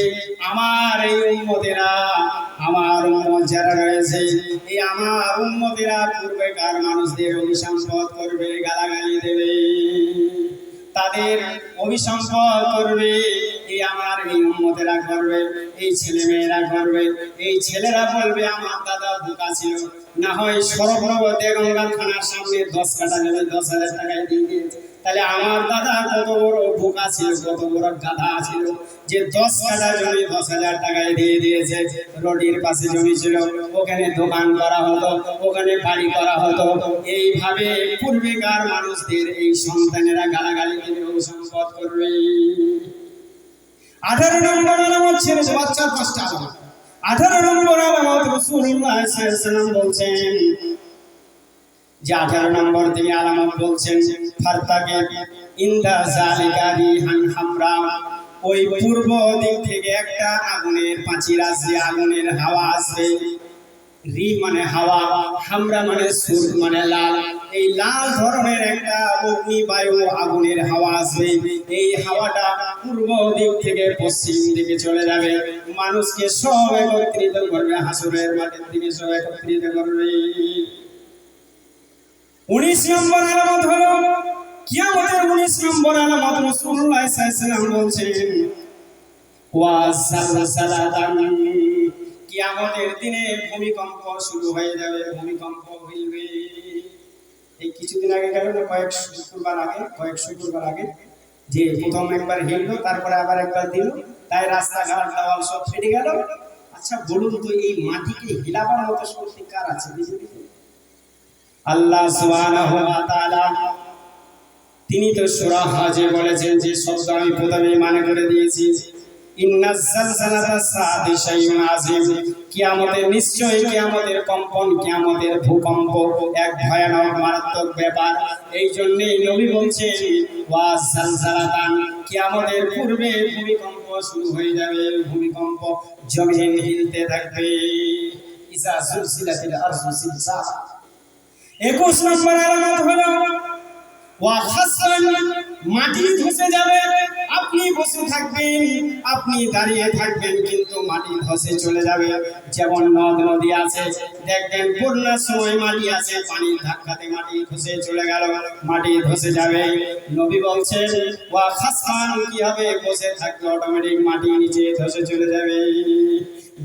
আমার এই উম্মতেরা, আমার উম্মত যারা রয়েছে, এই আমার উম্মতেরা পূর্বেকার মানুষদের অভিসম্পদ করবে, গালাগালি দেবে, তাদের অভিসম্পদ করবে। এই আমার এই উম্মতেরা করবে, এই ছেলে মেয়েরা করবে। এই ছেলেরা বলবে আমার দাদা বোকা ছিল, না হয় সরবরাহ গঙ্গা থানার সামনে 10 কাঠা জমি 10,000 টাকায় দিয়ে দিয়েছে। তাহলে আমার দাদা কত বড় বোকা ছিল, কত বড় গাধা ছিল, যে 10 কাঠা জমি 10,000 টাকায় দিয়ে দিয়েছে। রোডের পাশে জমি ছিল, ওখানে দোকান করা হতো, ওখানে বাড়ি করা হতো। এইভাবে পূর্বেকার মানুষদের এই সন্তানেরা গালাগালি দেবে, অভিসম্পদ করবে। 18 নম্বর আলামত ছেড়ে বাচ্চার 5টা আলামত। 18 নম্বর আলামত রাসূলুল্লাহ সাল্লাল্লাহু আলাইহি ওয়াসাল্লাম বলছেন যে 18 নম্বর থেকে আলামত বলছেন ফারতাকে ইনদা জালিকা রিহান হামরা, ওই পূর্ব দিক থেকে একটা আগুনের পাঁচির আসবে, আগুনের হাওয়া আসবে। রি মানে হাওয়া, হামরা মানে সুর মানে লাল। এই লাল ধরনের একটা অগ্নি বায়ু আগুনের হাওয়া আসবে। এই হাওয়াটা পূর্ব দিক থেকে পশ্চিম দিকে চলে যাবে, মানুষকে সব একত্রিত করবে, হাসরের মাঠের দিকে সব একত্রিত করবে। 19 নম্বর আলামত হলো কিয়ামতের 19 নম্বর আলামত রাসূলুল্লাহ সাল্লাল্লাহু আলাইহি ওয়াসাল্লাম বলছেন ওয়া জালজালাতান, কিয়ামতের দিনে ভূমিকম্প শুরু হয়ে যাবে, ভূমিকম্প হইবে। এই কিছুদিন আগে গেল না, কয়েক শুক্রবার আগে যে প্রথম একবার হিললো, তারপরে আবার একবার দিল, তাই রাস্তাঘাট দেওয়াল সব ফেটে গেল। আচ্ছা বলুন তো, এই মাটিকে হিলাবার মতো শক্তি কার আছে? আল্লাহ সুবহানাহু ওয়া তাআলা তিনি তো সূরা হজে বলেছেন, যে শব্দ আমি প্রথমেই মানে করে দিয়েছি, ইন্নাজ জালজালাতা সাআতি শাইউন আযীম, কিয়ামতের নিশ্চয়ই কিয়ামতের কম্পন, কিয়ামতের ভূকম্প এক ভয়ানক মারাত্মক ব্যাপার। এই জন্যই নবী বলছেন ওয়া জালজালাতান, কিয়ামতের পূর্বে ভূমিকম্প শুরু হয়ে যাবে, ভূমিকম্প, জমিন হিলতে থাকবে। ইজা যুলজিলাতিল আরযু জিলজালাহা। 21 নম্বর আলামত হলো ওয়া খাসফান, মাটি ধসে যাবে। আপনি বসে থাকবেন, আপনি দাঁড়িয়ে থাকবেন, কিন্তু মাটি ধসে চলে যাবে। যেমন নদ নদী আছে, দেখবেন বন্যার সময় মাটি আছে, পানির ধাক্কাতে মাটি ধসে চলে গেল, মাটি ধসে যাবে। নবী বলছেন ওয়া খাসফান, কি হবে? বসে থাকবে, অটোমেটিক মাটি নিচে ধসে চলে যাবে।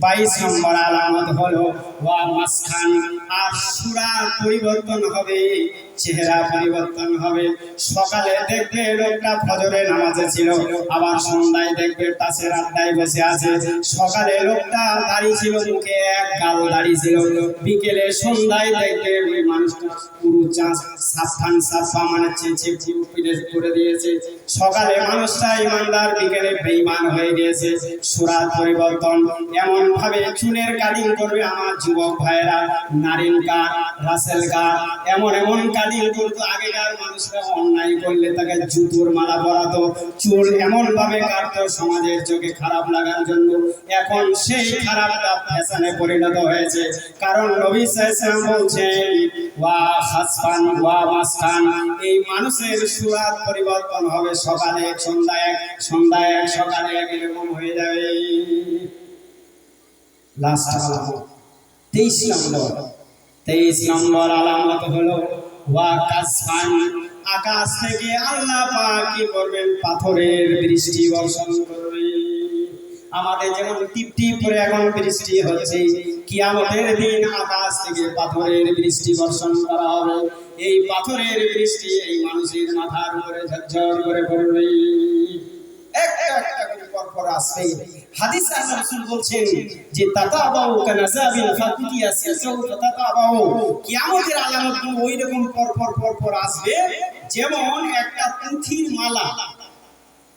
22 নম্বর আলামত হলো ওয়া মাসখান, আর সূরার পরিবর্তন হবে, চেহারা পরিবর্তন হবে। সকালে দেখবে লোকটা ফজরের নামাজে ছিল, আবার সন্ধ্যায় দেখবে তাসের আড্ডায় বসে আছে। সকালে লোকটা দাড়ি ছিল, মুখে এক গাল দাড়ি ছিল, বিকেলে সন্ধ্যায় দেখবে ওই মানুষটা পুরো চাষ সাফান সাফা মানে চেঁচে পুরো করে দিয়েছে। সকালে মানুষটা ইমানদার, বিকেলে বেঈমান হয়ে গিয়েছে। সূরার পরিবর্তন এমন ভাবে চুলের কাটিং করবে আমার যুবক ভাইয়েরা, নারিন কাট, রাসেল কাট, এমন এমন কাটিং করতো। আগেকার মানুষরা অন্যায় করলে তাকে জুতোর মালা পরাতো, চুল এমন ভাবে কাটতো সমাজের চোখে খারাপ লাগার জন্য। এখন সেই খারাপটা ফ্যাশনে পরিণত হয়েছে, কারণ নবী সাল্লাল্লাহু আলাইহি ওয়াসাল্লাম বলছেন ওয়া খাসফান ওয়া মাসখান, এই মানুষের সূরাত পরিবর্তন হবে, সকালে এক, সন্ধ্যায় এক, সন্ধ্যায় এক, সকালে এক, এরকম হয়ে যাবে। লাস্ট আলামত 23 নম্বর আলামত হলো ওয়া কাসফান, আকাশ থেকে আল্লাহ পাক কি করবেন? পাথরের বৃষ্টি বর্ষণ করবে। আমাদের যেমন টিপ টিপ করে এখন বৃষ্টি হচ্ছে, কিয়ামতের দিন আকাশ থেকে পাথরের বৃষ্টি বর্ষণ করা হবে। এই পাথরের বৃষ্টি এই মানুষের মাথার উপরে ঝরঝর করে পড়বে, একটা একটা করে পরপর আসবে। হাদিসে আল্লাহ রাসূল বলছেন যে তাতাবাউ কানাজাবিল ফাতিয়া সিলসাউ তাতাবাউ, কিয়ামতের আলামতগুলো ওই রকম পরপর আসবে, যেমন একটা পুঁথির মালা।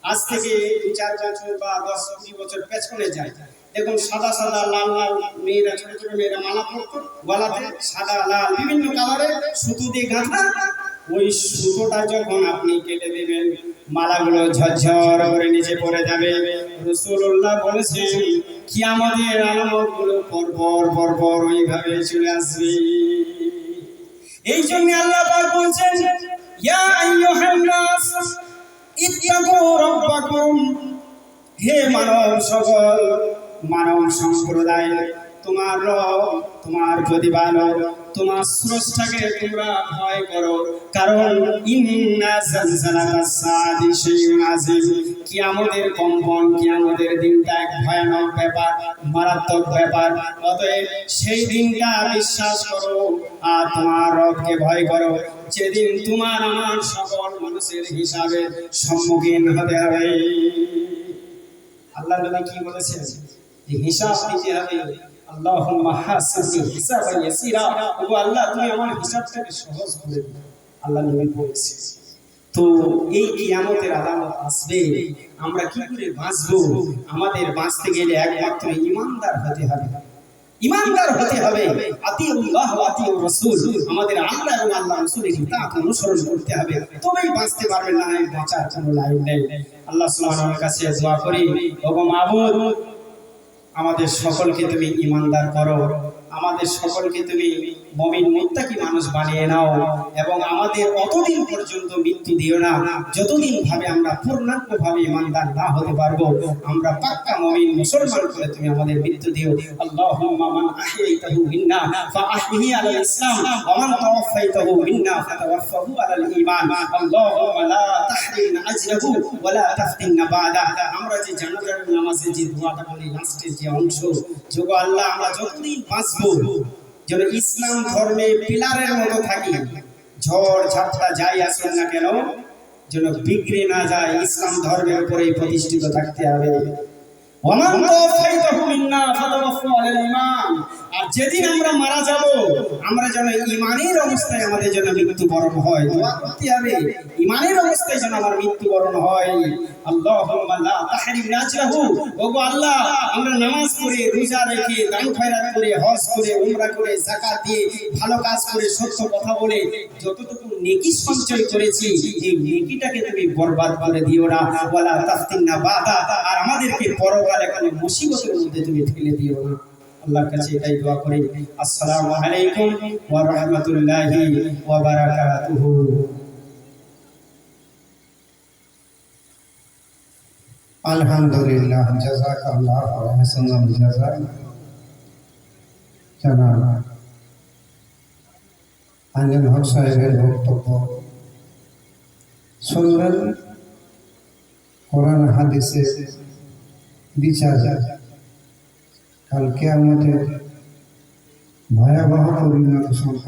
আজ থেকে 2-4 বছর বা 10-20 বছর পেছনে যায়, দেখুন সাদা সাদা লাল লাল মেয়েরা, ছোট ছোট মেয়েরা মালা পরতো, গলাতে সাদা লাল বিভিন্ন কালারের সুতো দিয়ে গাঁথা। ওই সুতোটা যখন আপনি কেটে দেবেন, মালাগুলো ঝরঝর করে নিচে পড়ে যাবে। রাসূলুল্লাহ বলেছেন কিয়ামতের আলামতগুলো পরপর ওইভাবে চলে আসবে। এই জন্য আল্লাহ পাক বলছেন ইয়া আইয়ুহান নাস ইত্তাকু রাব্বাকুম, হে মানব সকল, মানব সম্প্রদায়, তোমার রব, তোমার প্রতিপালক, তোমার স্রষ্টাকে তোমরা ভয় করো, কারণ ইন্না জালজালাতাস সাআতি শাইউন আযীম, কিয়ামতের কম্পন, কিয়ামতের দিনটা এক ভয়ানক ব্যাপার, মারাত্মক ব্যাপার। অতএব সেই দিনটা বিশ্বাস করো আর তোমার রবকে ভয় করো, যেদিন তোমার আমার সকল মানুষের হিসাবের সম্মুখীন হতে হবে। আল্লাহ নবী কি বলেছেন? যে হিসাব দিতে হবে। আল্লাহুম্মা হাসিবনি হিসাবান ইয়াসিরা, ও আল্লাহ তুমি আমার হিসাবটাকে সহজ করে দাও, আল্লাহ নবী বলেছেন। তো এই কিয়ামতের আলামত আসবে, আমরা কি করে বাঁচবো? আমাদের বাঁচতে গেলে একমাত্র ঈমানদার হতে হবে, ঈমানদার হতে হবে। আতিউল্লাহ ওয়া আতিউর রাসূল, আমাদের আল্লাহ এবং আল্লাহর রাসূলের ইতাআত অনুসরণ করতে হবে, তবেই বাঁচতে পারবেন, না হয় বাঁচার কোনো লাইন নেই। আল্লাহ সুবহানাহু ওয়া তাআলার কাছে দোয়া করি, ওগো মাবুদ, আমাদের সকলকে তুমি ঈমানদার করো, আমাদের সকলকে তুমি মুমিন মুত্তাকি মানুষ বানিয়ে নাও এবং আমাদের অতদিন পর্যন্ত মৃত্যু দিও না যতদিন ভাবে আমরা পূর্ণাঙ্গভাবে ঈমানদার না হতে পারবো। আমরা পাক্কা মুমিন মুসলমান করে তুমি আমাদের মৃত্যু দিও। আল্লাহুম্মা মান আহইতাহু মিন্না ফাআহইহি আলাল ইসলাম ওয়া মান তাওয়াফাইতাহু মিন্না ফাতাওয়াফাহু আলাল ঈমান। আল্লাহুম্মা লা তাহরিমনা আজরাহু ওয়া লা তাফতিননা বাদা। আমরা যে জানাজার নামাজে যে দোয়াটা বলি লাস্টের যে অংশ, যোগ আল্লাহ আমরা যতদিন বাঁচবো যেন ইসলাম ধর্মে পিলারের মতো থাকি, ঝড় ঝাপটা যাই আসুন না কেন যেন বিগড়ে না যায়, ইসলাম ধর্মের উপরেই প্রতিষ্ঠিত থাকতে হবে। ওয়ামান তাওফাইতাহু মিন্না ফাতাওয়াফা আলাল ঈমান। আর যেদিন আমরা মারা যাব আমরা যেন ঈমানের অবস্থায় আমাদের জন্য মৃত্যুবরণ হয়। দোয়া করতে হবে ঈমানের অবস্থায় যেন আমার মৃত্যুবরণ হয়। আল্লাহুম্মা লা তাহরিমনা আজরাহু। ওগো আল্লাহ, আমরা নামাজ পড়ে, রোজা রেখে, দান খয়রাত করে, হজ করে, উমরা করে, যাকাত দিয়ে, ভালো কাজ করে, সত্য কথা বলে যতটুকু নেকি সঞ্চয় করেছি এই নেকিটাকে তুমি বরবাদ করে দিও না। ওয়ালা তাফতিননা বাদা। আর আমাদেরকে পরকালে কোনো মুসিবতের মধ্যে তুমি ফেলে দিও না। আল্লাহর কাছে এটাই দোয়া করি। আসসালামু আলাইকুম ওয়া রাহমাতুল্লাহি ওয়া বারাকাতুহু। আলহামদুলিল্লাহ, জাযাকাল্লাহু আহসানাল জাযা। জানাব আঞ্জুল হক সাহেবের বক্তব্য শুনলেন। কোরআন হাদিসের বিচার কাল কিয়ামতের ভয়াবহ পরিণতি